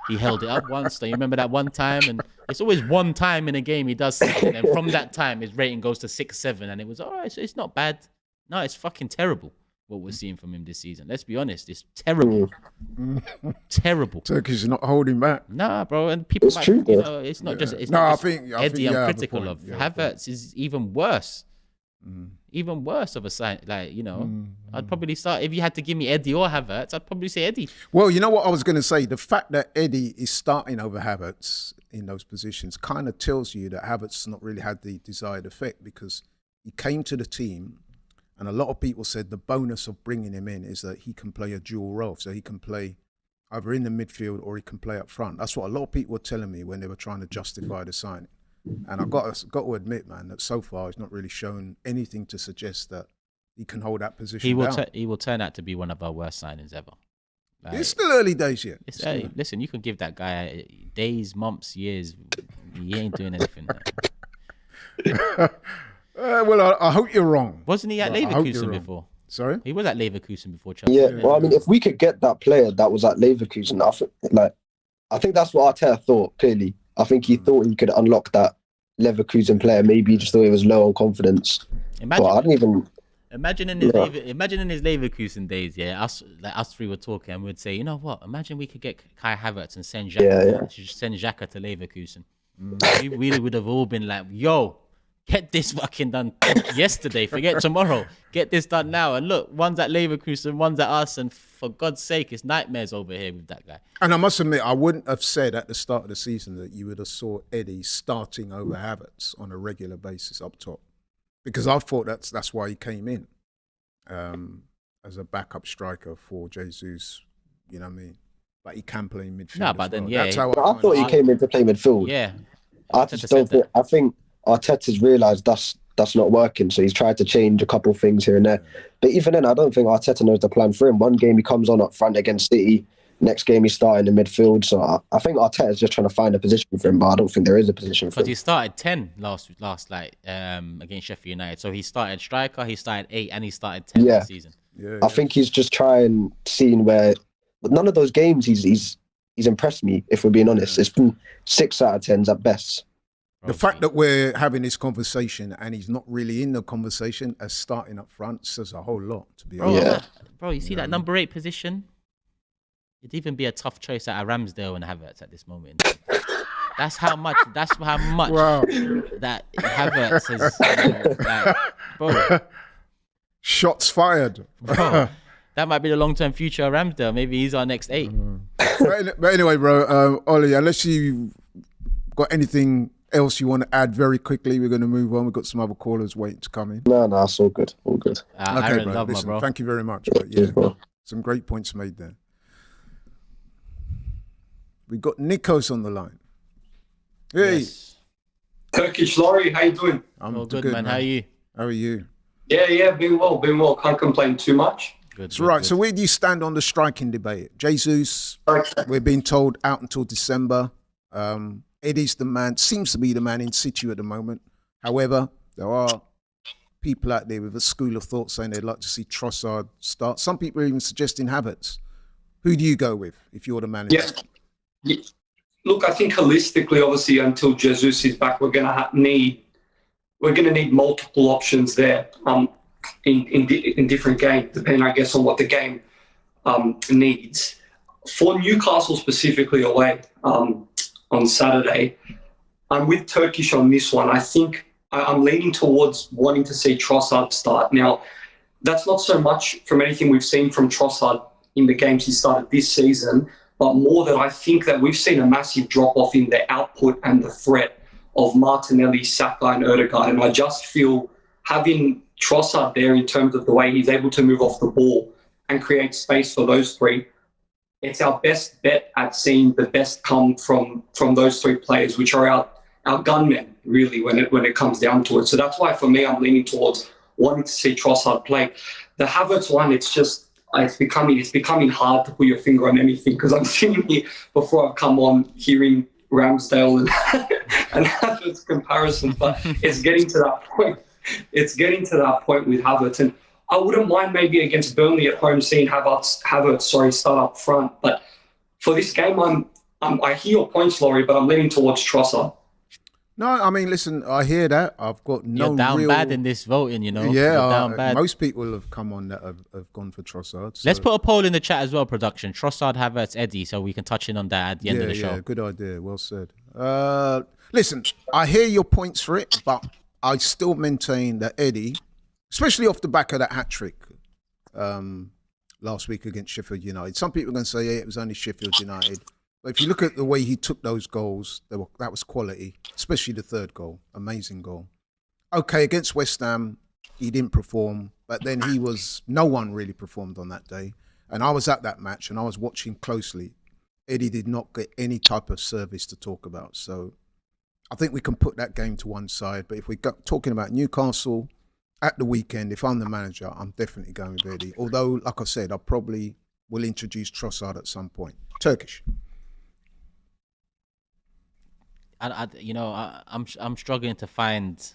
he held it up once. So you remember that one time, and it's always one time in a game he does something, and from that time his rating goes to 6-7, and it was all right. So it's not bad. No, it's fucking terrible what we're seeing from him this season. Let's be honest, it's terrible. Terrible. Turkish is not holding back. Nah, bro, and people It's true, it's not just I just think Eddie you I'm have a critical point. of. You have a Havertz is even worse. Even worse of a sign, like, you know, I'd probably start, if you had to give me Eddie or Havertz, I'd probably say Eddie. Well, you know what I was going to say? The fact that Eddie is starting over Havertz in those positions kind of tells you that Havertz not really had the desired effect, because he came to the team and a lot of people said the bonus of bringing him in is that he can play a dual role. So he can play either in the midfield or he can play up front. That's what a lot of people were telling me when they were trying to justify the signing. And I've got to admit, man, that so far he's not really shown anything to suggest that he can hold that position down. He will turn out to be one of our worst signings ever. Like, it's still early days yet. It's early. Listen, you can give that guy days, months, years. He ain't doing anything. Well, I hope you're wrong. Wasn't he at Leverkusen before? Sorry? He was at Leverkusen before Chelsea. Yeah, well, I mean, if we could get that player that was at Leverkusen, I think that's what Arteta thought, clearly. I think he thought he could unlock that Leverkusen player. Maybe he just thought he was low on confidence. Imagine in his Leverkusen days, us three were talking and we'd say, you know what? Imagine we could get Kai Havertz and send Xhaka to Leverkusen. We really would have all been like, yo, get this fucking done yesterday. Forget tomorrow. Get this done now. And look, one's at Leverkusen, one's at us. And for God's sake, it's nightmares over here with that guy. And I must admit, I wouldn't have said at the start of the season that you would have saw Eddie starting over Havertz on a regular basis up top, because I thought that's why he came in as a backup striker for Jesus. You know what I mean? Like he can play midfield. No, but then that's how I thought he came in to play midfield. Yeah, I just don't think. I think Arteta's realised that's not working, so he's tried to change a couple of things here and there. But even then, I don't think Arteta knows the plan for him. One game he comes on up front against City, next game he's starting in midfield. So I think Arteta's just trying to find a position for him, but I don't think there is a position for him. Because he started 10 last against Sheffield United. So he started striker, he started 8, and he started 10 this season. Yeah. I think he's just trying, seeing where. But none of those games he's impressed me. If we're being honest, it's been 6 out of 10s at best. The fact that we're having this conversation and he's not really in the conversation as starting up front says a whole lot, to be honest. Bro, you see that number 8 position? It'd even be a tough choice at Ramsdale and Havertz at this moment. That's how much Wow. that Havertz is. Bro. Shots fired. Bro, that might be the long-term future of Ramsdale. Maybe he's our next 8. But anyway, bro, Ollie, unless you got anything else you want to add very quickly, we're going to move on. We've got some other callers waiting to come in. No, it's all good. All good. Okay, bro. Listen, thank you very much. But some great points made there. We got Nikos on the line. Hey. Yes. Turkish Laurie, how you doing? I'm all good, man. How are you? How are you? Yeah, been well. Can't complain too much. Good. So where do you stand on the striking debate? Jesus, we're being told out until December. Eddie's the man, seems to be the man in situ at the moment. However, there are people out there with a school of thought saying they'd like to see Trossard start. Some people are even suggesting Havertz. Who do you go with if you're the manager? Yeah. Look, I think holistically, obviously, until Jesus is back, we're gonna need multiple options there in different games, depending, I guess, on what the game needs. For Newcastle specifically away on Saturday, I'm with Turkish on this one. I think I'm leaning towards wanting to see Trossard start. Now, that's not so much from anything we've seen from Trossard in the games he started this season, but more that I think that we've seen a massive drop-off in the output and the threat of Martinelli, Saka and Ødegaard. And I just feel having Trossard there in terms of the way he's able to move off the ball and create space for those three, it's our best bet at seeing the best come from those 3 players, which are our gunmen, really, when it comes down to it. So that's why, for me, I'm leaning towards wanting to see Trossard play. The Havertz one, it's becoming hard to put your finger on anything, because I'm sitting here before I've come on hearing Ramsdale and Havertz comparisons, but it's getting to that point. It's getting to that point with Havertz, and I wouldn't mind maybe against Burnley at home seeing Havertz start up front. But for this game, I hear your points, Laurie, but I'm leaning towards Trossard. No, I mean, listen, I hear that. I've got no You're down real... bad in this voting, you know. Yeah, You're down bad. Most people have come on that have gone for Trossard. So. Let's put a poll in the chat as well, production. Trossard, Havertz, Eddie, so we can touch in on that at the end of the show. Yeah, good idea. Well said. Listen, I hear your points for it, but I still maintain that Eddie especially off the back of that hat-trick last week against Sheffield United. Some people are going to say, yeah, it was only Sheffield United. But if you look at the way he took those goals, that was quality, especially the third goal. Amazing goal. Okay, against West Ham, he didn't perform, but then no one really performed on that day. And I was at that match and I was watching closely. Eddie did not get any type of service to talk about. So I think we can put that game to one side. But if we're talking about Newcastle at the weekend, if I'm the manager, I'm definitely going with Eddie. Although, like I said, I probably will introduce Trossard at some point. Turkish. I'm struggling to find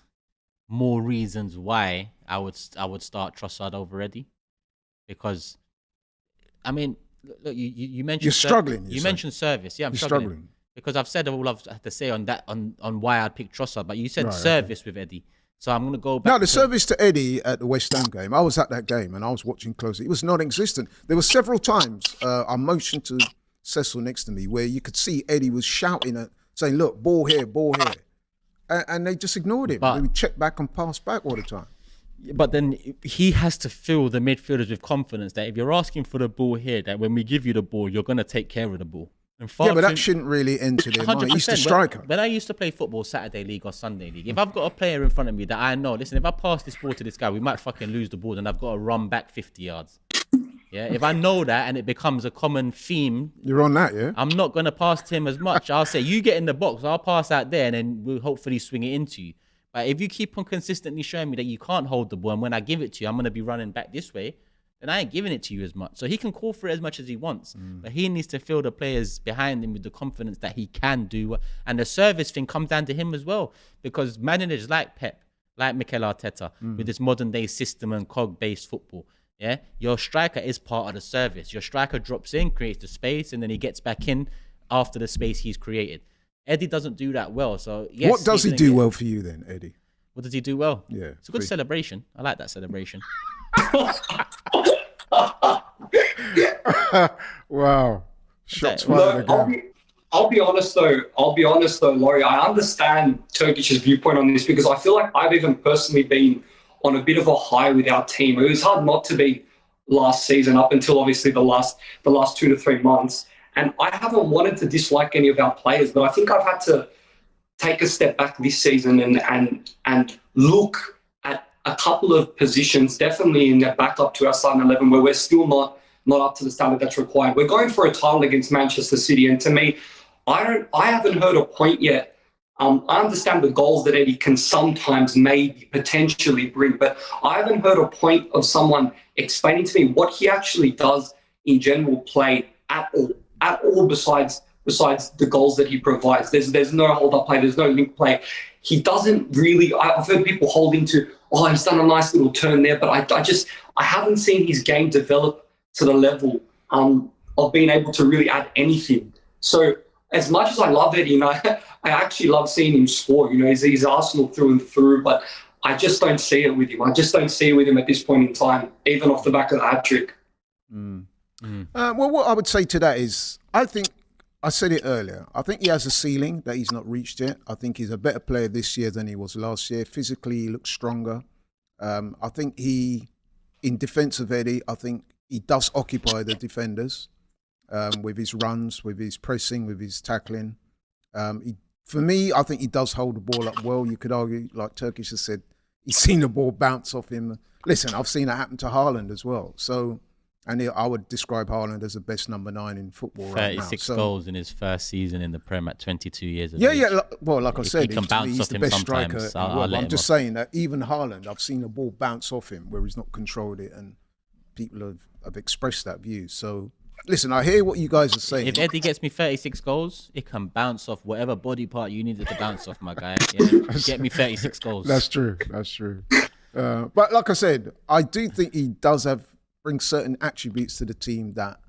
more reasons why I would start Trossard over Eddie, because I mean, look, you mentioned you're struggling. You mentioned service. Yeah, I'm struggling because I've said all I've had to say on that on why I'd pick Trossard, but you said service with Eddie, so I'm gonna go back. No, the service to Eddie at the West Ham game. I was at that game and I was watching closely. It was non-existent. There were several times I motioned to Cecil next to me where you could see Eddie was shouting saying, "Look, ball here, ball here." And they just ignored him. They would check back and pass back all the time. But then he has to fill the midfielders with confidence that if you're asking for the ball here, that when we give you the ball, you're going to take care of the ball. Yeah, but that shouldn't really enter their mind. He's the striker. When I used to play football Saturday League or Sunday League, if I've got a player in front of me that I know, listen, if I pass this ball to this guy, we might fucking lose the ball and I've got to run back 50 yards. Yeah, if I know that and it becomes a common theme, you're on that, yeah. I'm not going to pass to him as much. I'll say, you get in the box, I'll pass out there, and then we'll hopefully swing it into you. But if you keep on consistently showing me that you can't hold the ball, and when I give it to you, I'm going to be running back this way, then I ain't giving it to you as much. So he can call for it as much as he wants, but he needs to fill the players behind him with the confidence that he can do. And the service thing comes down to him as well, because managers like Pep, like Mikel Arteta, with this modern day system and cog-based football, yeah, your striker is part of the service. Your striker drops in, creates the space, and then he gets back in after the space he's created. Eddie doesn't do that well. So yes, what does he do well for you then, Eddie? What does he do well? Yeah, it's a good celebration. I like that celebration. Wow, shots fired again. I'll be honest though, Laurie. I understand Turkish's viewpoint on this because I feel like I've even personally been on a bit of a high with our team. It was hard not to be last season up until obviously the last 2 to 3 months. And I haven't wanted to dislike any of our players, but I think I've had to take a step back this season and look at a couple of positions, definitely in the backup to our starting 11, where we're still not up to the standard that's required. We're going for a title against Manchester City, and to me, I haven't heard a point yet. I understand the goals that Eddie can sometimes maybe potentially bring, but I haven't heard a point of someone explaining to me what he actually does in general play at all besides the goals that he provides. There's no hold-up play, there's no link play. He doesn't really, I've heard people holding to, he's done a nice little turn there, but I haven't seen his game develop to the level of being able to really add anything. So as much as I love Eddie, I actually love seeing him score. He's Arsenal through and through, but I just don't see it with him. I just don't see it with him at this point in time, even off the back of the hat-trick. Well, what I would say to that is, I think, I said it earlier, I think he has a ceiling that he's not reached yet. I think he's a better player this year than he was last year. Physically, he looks stronger. I think in defence of Eddie, I think he does occupy the defenders. With his runs, with his pressing, with his tackling. For me, I think he does hold the ball up well. You could argue, like Turkish has said, he's seen the ball bounce off him. Listen, I've seen that happen to Haaland as well. So, and I would describe Haaland as the best number 9 in football right now. 36 goals in his first season in the Prem at 22 years of age. Yeah. Well, like I said, he can bounce he's off the him best sometimes. striker. I'm just saying that even Haaland, I've seen the ball bounce off him where he's not controlled it, and people have expressed that view. So, listen, I hear what you guys are saying. If Eddie gets me 36 goals, it can bounce off whatever body part you needed to bounce off, my guy. Yeah, get me 36 goals. That's true. But like I said, I do think he does bring certain attributes to the team that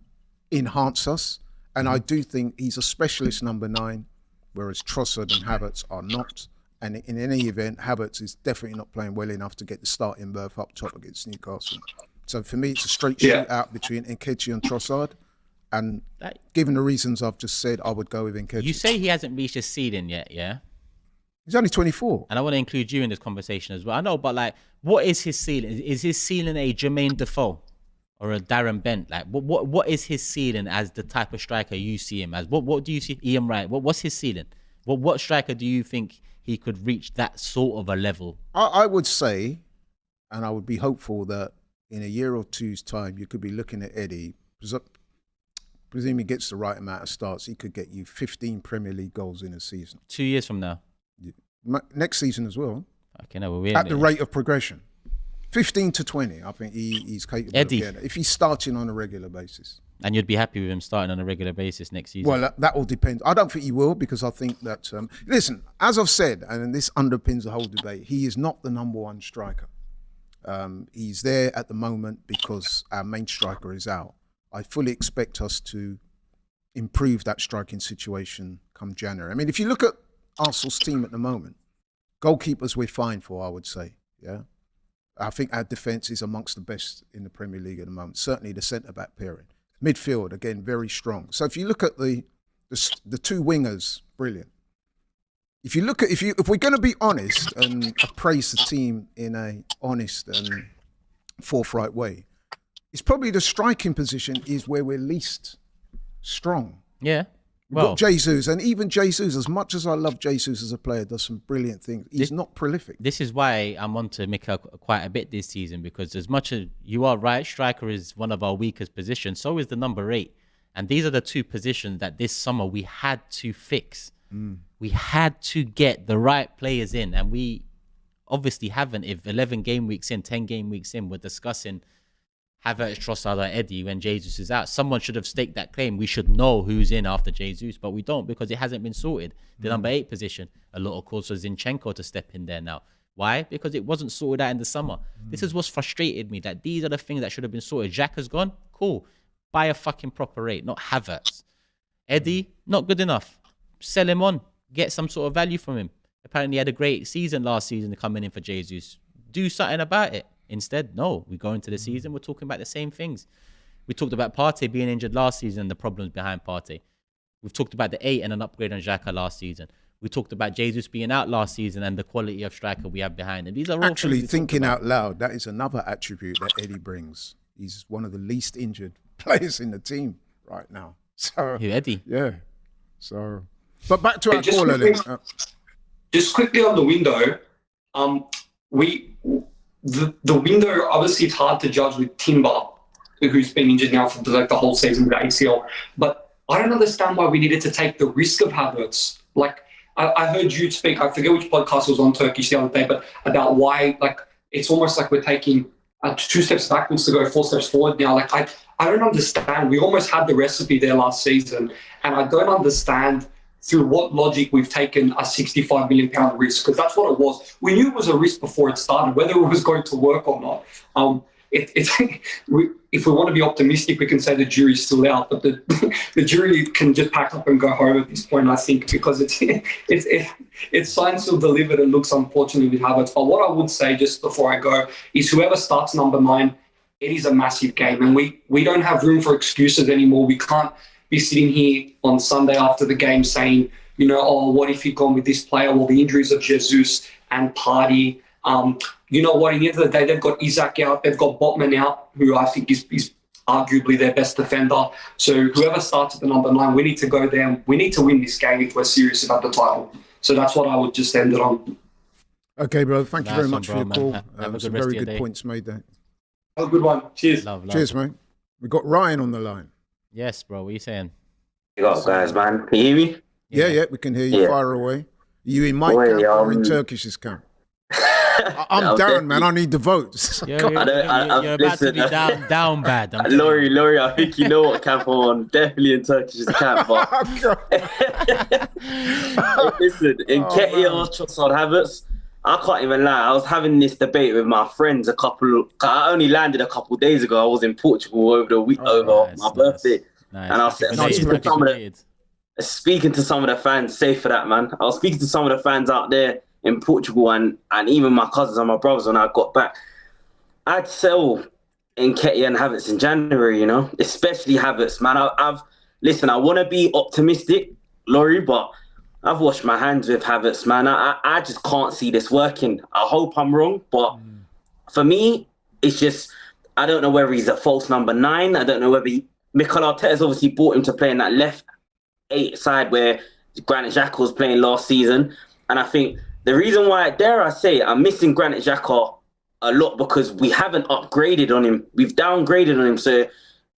enhance us. And I do think he's a specialist number 9, whereas Trossard and Havertz are not. And in any event, Havertz is definitely not playing well enough to get the starting berth up top against Newcastle. So for me, it's a straight shootout between Nketiah and Trossard. And given the reasons I've just said, I would go with Nketiah. You say he hasn't reached his ceiling yet, yeah? He's only 24. And I want to include you in this conversation as well. I know, but like, what is his ceiling? Is his ceiling a Jermaine Defoe or a Darren Bent? Like, what is his ceiling as the type of striker you see him as? What do you see Ian Wright? What's his ceiling? What striker do you think he could reach that sort of a level? I would say, and I would be hopeful that in a year or two's time, you could be looking at Eddie. Presume he gets the right amount of starts, he could get you 15 Premier League goals in a season. 2 years from now. Next season as well. Okay, no, we're at the rate of progression. 15 to 20, I think he's capable Eddie. of getting it, if he's starting on a regular basis. And you'd be happy with him starting on a regular basis next season? Well, that will depend. I don't think he will, because I think that, listen, as I've said, and this underpins the whole debate, he is not the number one striker. He's there at the moment because our main striker is out. I fully expect us to improve that striking situation come January. I mean, if you look at Arsenal's team at the moment, goalkeepers we're fine for, I would say. Yeah, I think our defence is amongst the best in the Premier League at the moment. Certainly the centre-back pairing. Midfield, again, very strong. So if you look at the two wingers, brilliant. If we're going to be honest and appraise the team in a honest and forthright way, it's probably the striking position is where we're least strong. Yeah. We've got Jesus, and even Jesus, as much as I love Jesus as a player, does some brilliant things. He's not prolific. This is why I'm on to Mika quite a bit this season, because as much as you are right, striker is one of our weakest positions, so is the number 8. And these are the two positions that this summer we had to fix. We had to get the right players in, and we obviously haven't. If 11 game weeks in, 10 game weeks in, we're discussing Havertz, Trossard, or Eddie when Jesus is out. Someone should have staked that claim. We should know who's in after Jesus, but we don't, because it hasn't been sorted. The number 8 position, a lot of calls for Zinchenko to step in there now. Why? Because it wasn't sorted out in the summer. This is what's frustrated me, that these are the things that should have been sorted. Jack has gone, cool. Buy a fucking proper rate, not Havertz. Eddie, not good enough. Sell him on. Get some sort of value from him. Apparently he had a great season last season coming in for Jesus. Do something about it. Instead, no, we go into the season, we're talking about the same things. We talked about Partey being injured last season and the problems behind Partey. We've talked about the 8 and an upgrade on Xhaka last season. We talked about Jesus being out last season and the quality of striker we have behind him. These are all actually thinking out loud. That is another attribute that Eddie brings. He's one of the least injured players in the team right now. So who, Eddie? Yeah. So, but back to our caller then. Just quickly on the window, the window, obviously it's hard to judge with Timber, who's been injured now for the whole season with ACL. But I don't understand why we needed to take the risk of Havertz. Like, I heard you speak, I forget which podcast was on Turkish the other day, but about why, like, it's almost like we're taking 2 steps backwards to go 4 steps forward now. Like, I don't understand. We almost had the recipe there last season, and I don't understand through what logic we've taken a £65 million risk, because that's what it was. We knew it was a risk before it started, whether it was going to work or not. If we want to be optimistic, we can say the jury's still out, but the jury can just pack up and go home at this point, I think, because it's signed, still delivered, and looks unfortunately with Havertz. But what I would say, just before I go, is whoever starts number 9, it is a massive game, and we don't have room for excuses anymore. We can't be sitting here on Sunday after the game saying, oh, what if he'd gone with this player? Well, the injuries of Jesus and Partey. You know what? In the end of the day, they've got Isaac out. They've got Botman out, who I think is arguably their best defender. So whoever starts at the number 9, we need to go there. We need to win this game if we're serious about the title. So that's what I would just end it on. Okay, bro. Thank you very much for your call. Have a good some rest very of your good day. points made there. Have a good one. Cheers. Love. Cheers, mate. We've got Ryan on the line. Yes, bro. What are you saying? You got guys, man. Can you hear me? Yeah, we can hear you. Yeah. Fire away. Are you in my camp or in Turkish's camp? I'm Darren, man. I need the votes. You're about to be down bad. Laurie, I think you know what camp I'm on. Definitely in Turkish's camp. But listen, Nketiah or Trossard Havertz, I can't even lie. I was having this debate with my friends I only landed a couple of days ago. I was in Portugal over the week, my birthday. Nice. And I was speaking to some of the fans, safe for that, man. I was speaking to some of the fans out there in Portugal and even my cousins and my brothers when I got back. I'd sell Nketiah and Havertz in January, especially Havertz, man. Listen, I want to be optimistic, Laurie, but I've washed my hands with Havertz, man. I just can't see this working. I hope I'm wrong, but for me, it's just, I don't know whether he's a false number 9. I don't know whether Mikel Arteta's obviously brought him to play in that left 8 side where Granit Xhaka was playing last season. And I think the reason why, dare I say, I'm missing Granit Xhaka a lot because we haven't upgraded on him. We've downgraded on him. So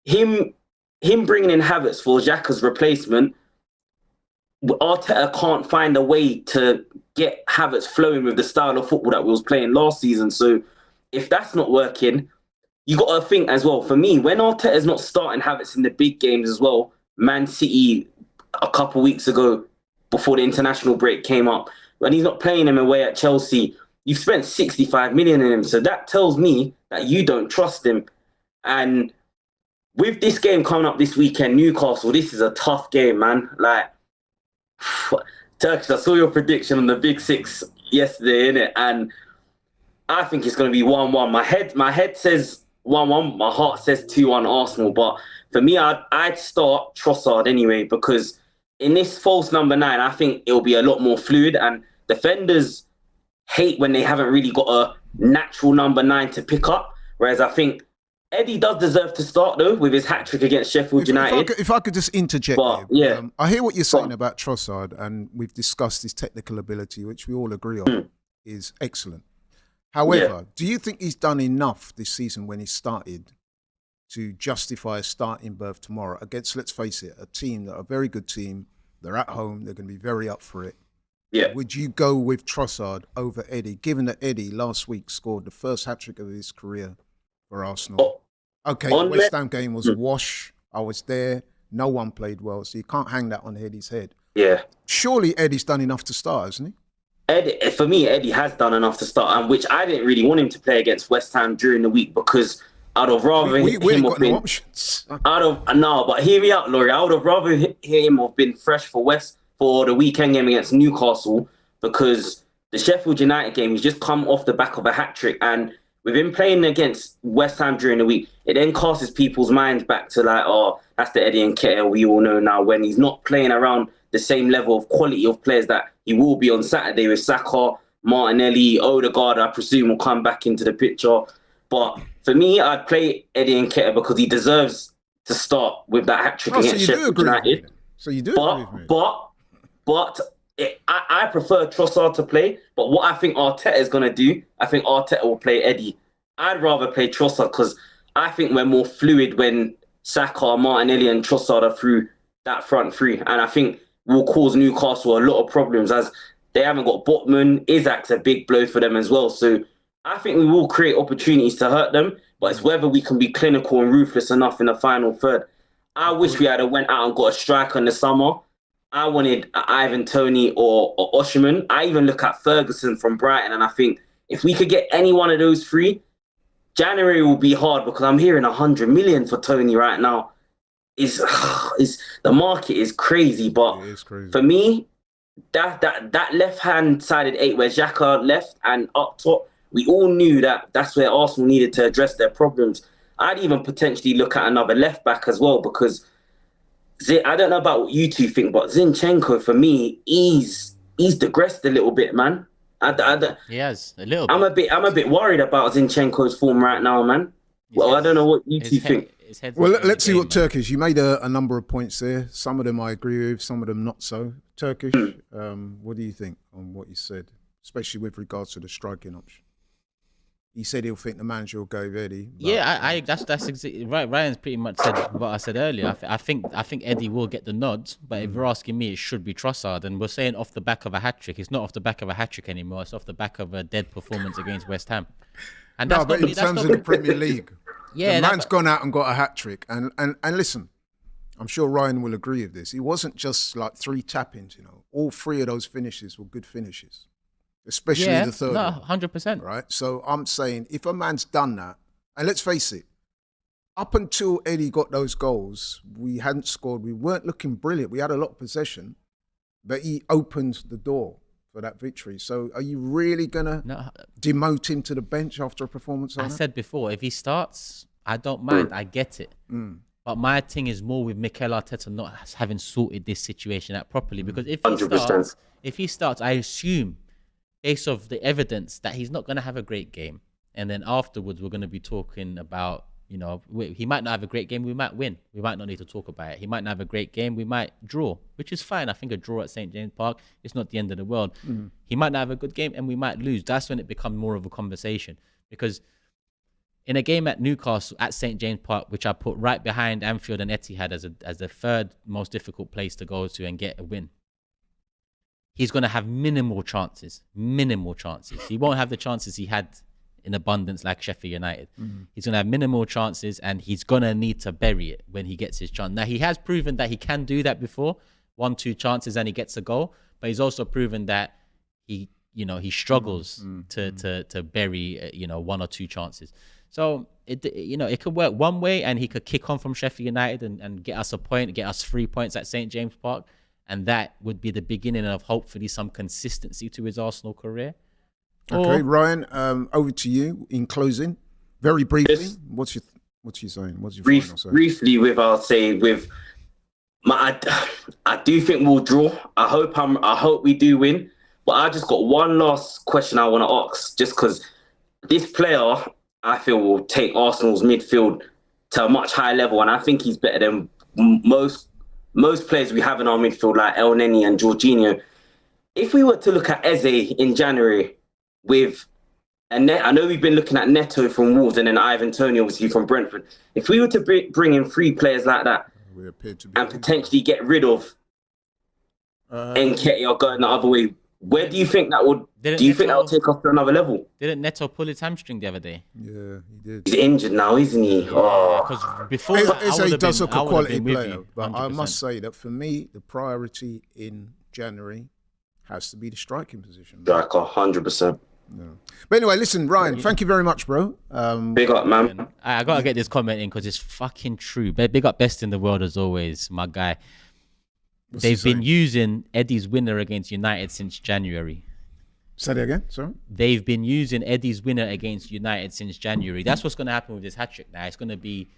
him bringing in Havertz for Xhaka's replacement, Arteta can't find a way to get Havertz flowing with the style of football that we was playing last season. So if that's not working, you got to think as well. For me, when Arteta's not starting Havertz in the big games as well, Man City a couple weeks ago before the international break came up, when he's not playing him away at Chelsea, you've spent 65 million in him. So that tells me that you don't trust him. And with this game coming up this weekend, Newcastle, this is a tough game, man. Like, Turkish, I saw your prediction on the Big Six yesterday, innit? And I think it's going to be 1-1. My head says 1-1. My heart says 2-1 Arsenal. But for me, I'd start Trossard anyway, because in this false number 9, I think it'll be a lot more fluid. And defenders hate when they haven't really got a natural number 9 to pick up. Whereas I think Eddie does deserve to start, though, with his hat-trick against Sheffield United. If I could just interject yeah. I hear what you're saying about Trossard, and we've discussed his technical ability, which we all agree on, is excellent. However, do you think he's done enough this season when he started to justify a starting berth tomorrow against, let's face it, a team that are a very good team? They're at home. They're going to be very up for it. Yeah. Would you go with Trossard over Eddie, given that Eddie last week scored the first hat-trick of his career for Arsenal? Okay, the West Ham game was a wash. I was there. No one played well, so you can't hang that on Eddie's head. Yeah. Surely Eddie's done enough to start, hasn't he? For me, Eddie has done enough to start, and which I didn't really want him to play against West Ham during the week because I'd have rather we him have been. No options. But hear me out, Laurie. I would have rather him have been fresh for the weekend game against Newcastle, because the Sheffield United game, he's just come off the back of a hat trick, and with him playing against West Ham during the week, it then casts people's minds back to like, oh, that's the Eddie Nketiah we all know now, when he's not playing around the same level of quality of players that he will be on Saturday with Saka, Martinelli, Odegaard, I presume, will come back into the picture. But for me, I'd play Eddie Nketiah because he deserves to start with that hat-trick against Sheffield United. So you do agree with me. But I prefer Trossard to play. But what I think Arteta is going to do, I think Arteta will play Eddie. I'd rather play Trossard because I think we're more fluid when Saka, Martinelli and Trossard are through that front three. And I think will cause Newcastle a lot of problems as they haven't got Botman. Isak's a big blow for them as well. So I think we will create opportunities to hurt them, but it's whether we can be clinical and ruthless enough in the final third. I wish we had went out and got a striker in the summer. I wanted Ivan Toney or Osherman. I even look at Ferguson from Brighton, and I think if we could get any one of those three, January will be hard because I'm hearing 100 million for Toney right now. The market is crazy, but for me, that left-hand sided 8 where Xhaka left and up top, we all knew that that's where Arsenal needed to address their problems. I'd even potentially look at another left-back as well because I don't know about what you two think, but Zinchenko, for me, he's digressed a little bit, man. He has, a little bit. I'm a bit worried about Zinchenko's form right now, man. Well, I don't know what you two think. Well, let's see what Turkish. You made a number of points there. Some of them I agree with, some of them not so. Turkish, what do you think on what you said, especially with regards to the striking option? He said he'll think the manager will go Eddie. Yeah, that's exactly right. Ryan's pretty much said what I said earlier. I think Eddie will get the nod, but if you're asking me, it should be Trossard. And we're saying off the back of a hat trick. It's not off the back of a hat trick anymore. It's off the back of a dead performance against West Ham. And that's but in terms of the Premier League, yeah, the man's gone out and got a hat trick. And listen, I'm sure Ryan will agree with this. It wasn't just like 3 tap-ins. All 3 of those finishes were good finishes. Especially the third one. 100%. Right? So I'm saying if a man's done that, and let's face it, up until Eddie got those goals, we hadn't scored. We weren't looking brilliant. We had a lot of possession, but he opened the door for that victory. So are you really going to demote him to the bench after a performance like that? I said before, if he starts, I don't mind. I get it. But my thing is more with Mikel Arteta not having sorted this situation out properly. Because if 100%. he starts, I assume, based off the evidence, that he's not going to have a great game. And then afterwards, we're going to be talking about, you know, he might not have a great game. We might win. We might not need to talk about it. He might not have a great game. We might draw, which is fine. I think a draw at St. James Park is not the end of the world. He might not have a good game and we might lose. That's when it becomes more of a conversation. Because in a game at Newcastle at St. James Park, which I put right behind Anfield and Etihad as the third most difficult place to go to and get a win, he's going to have minimal chances. He won't have the chances he had in abundance like Sheffield United. He's going to have minimal chances and he's going to need to bury it when he gets his chance. Now, he has proven that he can do that before, 1-2 chances and he gets a goal, but he's also proven that he struggles to bury, 1 or 2 chances. So, it could work one way and he could kick on from Sheffield United and get us a point, get us 3 points at St. James Park. And that would be the beginning of hopefully some consistency to his Arsenal career. Okay, Ryan, over to you in closing. Very briefly, Yes. what's your saying? What's your final say? Briefly, I do think we'll draw. I hope we do win. But I just got one last question I want to ask, just because this player I feel will take Arsenal's midfield to a much higher level, and I think he's better than most players we have in our midfield, like El Neni and Jorginho. If we were to look at Eze in January I know we've been looking at Neto from Wolves and then Ivan Toney, obviously, from Brentford. If we were to bring in 3 players like that and potentially get rid of Nketiah going the other way, where do you think that would? Do you think that will take us to another level? Didn't Neto pull his hamstring the other day? Yeah, he did. He's injured now, isn't he? Because before that, Eze does look a quality with player, you, but I 100%. must say that for me, the priority in January has to be the striking position. Like 100%. Yeah. But anyway, listen, Ryan, thank you very much, bro. Big up, man. I gotta get this comment in because it's fucking true. Big up best in the world as always, my guy. What's he They've been saying? using Eddie's winner against United since January. Say that again, sorry. They've been using Eddie's winner against United since January. That's what's going to happen with this hat trick now. It's going to be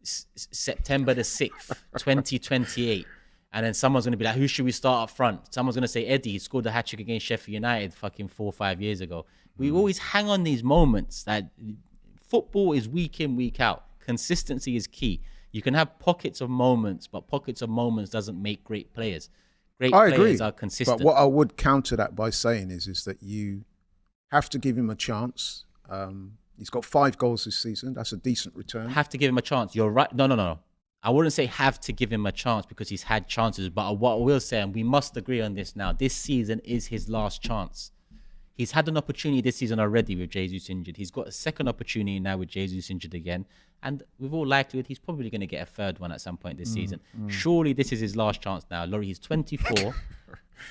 September the 6th, 2028. And then someone's going to be like, who should we start up front? Someone's going to say, Eddie scored the hat trick against Sheffield United fucking 4 or 5 years ago. We always hang on these moments. That football is week in, week out. Consistency is key. You can have pockets of moments, but pockets of moments doesn't make great players. Great I players agree, are consistent. but what I would counter that by saying is that you have to give him a chance. He's got 5 goals this season. That's a decent return. Have to give him a chance. You're right. No. I wouldn't say have to give him a chance because he's had chances. But what I will say, and we must agree on this now, this season is his last chance. He's had an opportunity this season already with Jesus injured. He's got a second opportunity now with Jesus injured again. And with all likelihood, he's probably going to get a third one at some point this season. Surely this is his last chance now. Laurie, he's 24,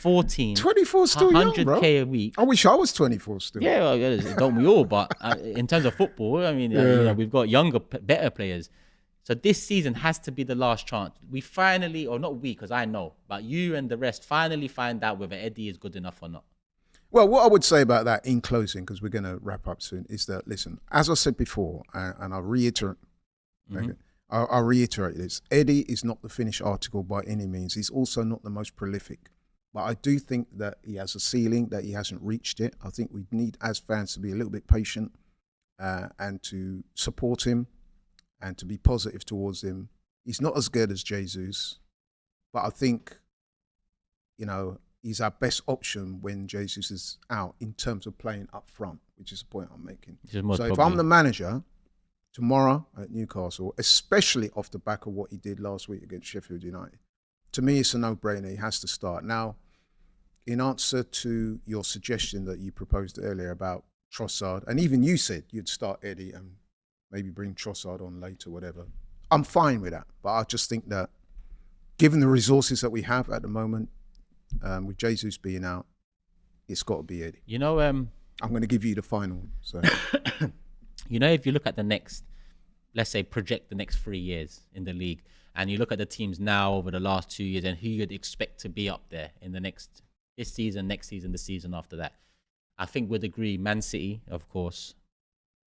14, 24 still young, bro. 100K a week. I wish I was 24 still. Yeah, well, yeah, don't we all? But in terms of football, I mean, we've got younger, better players. So this season has to be the last chance. We finally, or not we, because I know, but you and the rest finally find out whether Eddie is good enough or not. Well, what I would say about that in closing, because we're going to wrap up soon, is that, listen, as I said before, and I'll reiterate, I'll reiterate this, Eddie is not the finished article by any means. He's also not the most prolific. But I do think that he has a ceiling, that he hasn't reached it. I think we need, as fans, to be a little bit patient and to support him and to be positive towards him. He's not as good as Jesus, but I think, he's our best option when Jesus is out in terms of playing up front, which is the point I'm making. So if I'm the manager tomorrow at Newcastle, especially off the back of what he did last week against Sheffield United, to me it's a no-brainer. He has to start. Now, in answer to your suggestion that you proposed earlier about Trossard, and even you said you'd start Eddie and maybe bring Trossard on later, whatever. I'm fine with that. But I just think that given the resources that we have at the moment, with Jesus being out, it's got to be Eddie. I'm going to give you the final. So, if you look at the next, let's say, project the next 3 years in the league, and you look at the teams now over the last 2 years and who you'd expect to be up there in this season, next season, the season after that, I think we'd agree Man City, of course,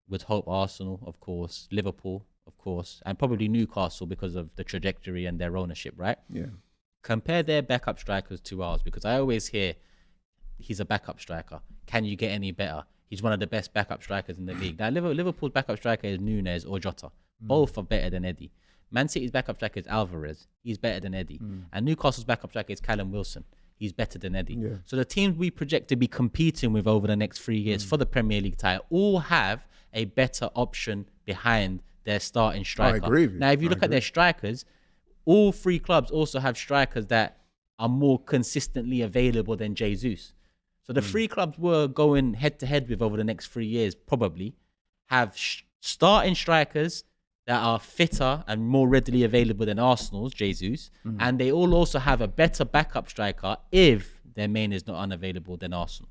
would hope Arsenal, of course, Liverpool, of course, and probably Newcastle because of the trajectory and their ownership, right? Yeah. Compare their backup strikers to ours, because I always hear he's a backup striker. Can you get any better? He's one of the best backup strikers in the league. Now, Liverpool's backup striker is Nunes or Jota. Both are better than Eddie. Man City's backup striker is Alvarez. He's better than Eddie. And Newcastle's backup striker is Callum Wilson. He's better than Eddie. Yeah. So the teams we project to be competing with over the next 3 years for the Premier League title all have a better option behind their starting striker. I agree with you. Now, if you look at their strikers, all three clubs also have strikers that are more consistently available than Jesus. So the three clubs we're going head to head with over the next 3 years probably have starting strikers that are fitter and more readily available than Arsenal's Jesus, and they all also have a better backup striker if their main is not unavailable than Arsenal.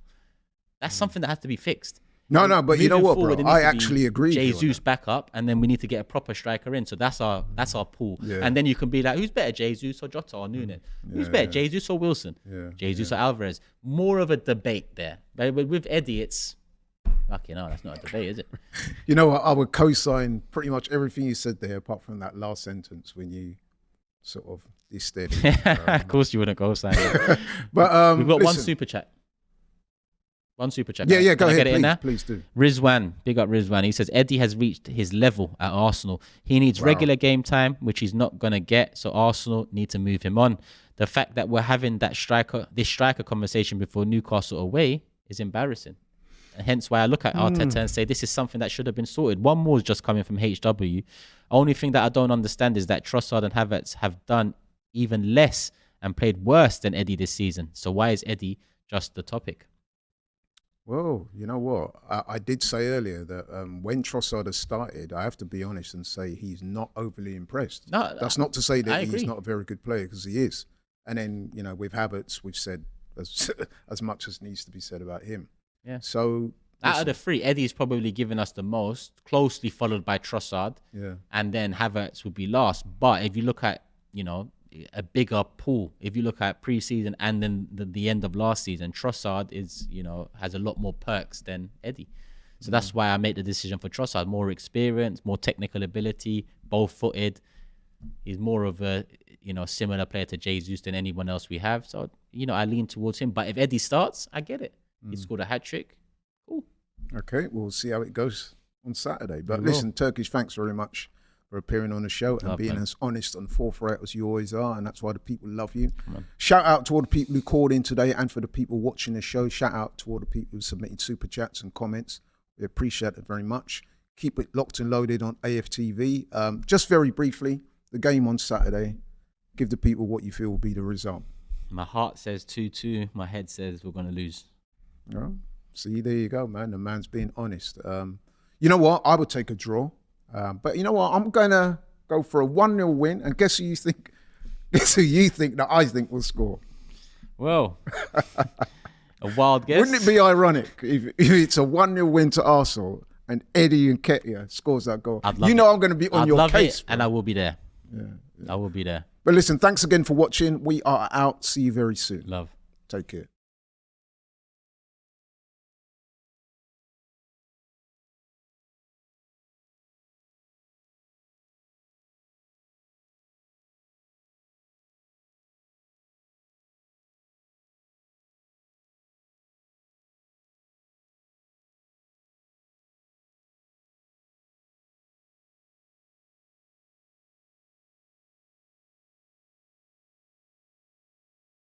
That's something that has to be fixed. No, but you know Moving what, forward, bro? it needs I to be actually agree with you on Jesus that. back up, and then we need to get a proper striker in. So that's our pool. Yeah. And then you can be like, who's better, Jesus or Jota or Nunes? Who's better, Jesus or Wilson? Yeah. Jesus or Alvarez? More of a debate there. But with Eddie, it's fucking hell, that's not a debate, is it? You know what? I would co-sign pretty much everything you said there, apart from that last sentence when you sort of dissed it. Of course you wouldn't go sign it. But We've got one listen. super chat. One super chat. Yeah, go Can I ahead, get it in there? please do. Rizwan, big up Rizwan. He says Eddie has reached his level at Arsenal. He needs regular game time, which he's not gonna get. So Arsenal need to move him on. The fact that we're having this striker conversation before Newcastle away is embarrassing. And hence why I look at Arteta and say this is something that should have been sorted. One more is just coming from HW. Only thing that I don't understand is that Trossard and Havertz have done even less and played worse than Eddie this season. So why is Eddie just the topic? Well, you know what? I did say earlier that when Trossard has started, I have to be honest and say he's not overly impressed. No, that's not to say that I he's agree. not a very good player, because he is. And then, you know, with Havertz, we've said as much as needs to be said about him. Yeah. So Out of the three, Eddie's probably given us the most, closely followed by Trossard. Yeah. And then Havertz would be last. But if you look at, you know, a bigger pool, if you look at pre-season and then the end of last season, Trossard is, you know, has a lot more perks than Eddie. So that's why I made the decision for Trossard. More experience, more technical ability, both-footed. He's more of a, you know, similar player to Jesus than anyone else we have. So, you know, I lean towards him. But if Eddie starts, I get it. He scored a hat-trick. Cool. Okay, we'll see how it goes on Saturday. But We will. listen, Turkish, thanks very much for appearing on the show and Love, being man. as honest and forthright as you always are, and that's why the people love you. Shout out to all the people who called in today, and for the people watching the show, shout out to all the people who submitted super chats and comments. We appreciate it very much. Keep it locked and loaded on AFTV. Just very briefly, the game on Saturday, give the people what you feel will be the result. My heart says 2-2. My head says we're going to lose. All right. See, there you go, man. The man's being honest. You know what? I would take a draw. But you know what? I'm going to go for a 1-0 win. And guess who you think that I think will score? Well, a wild guess. Wouldn't it be ironic if it's a 1-0 win to Arsenal and Eddie Nketiah scores that goal? I'd love You know it. I'm going to be on I'd your love case. it, and bro. I will be there. Yeah. I will be there. But listen, thanks again for watching. We are out. See you very soon. Love. Take care.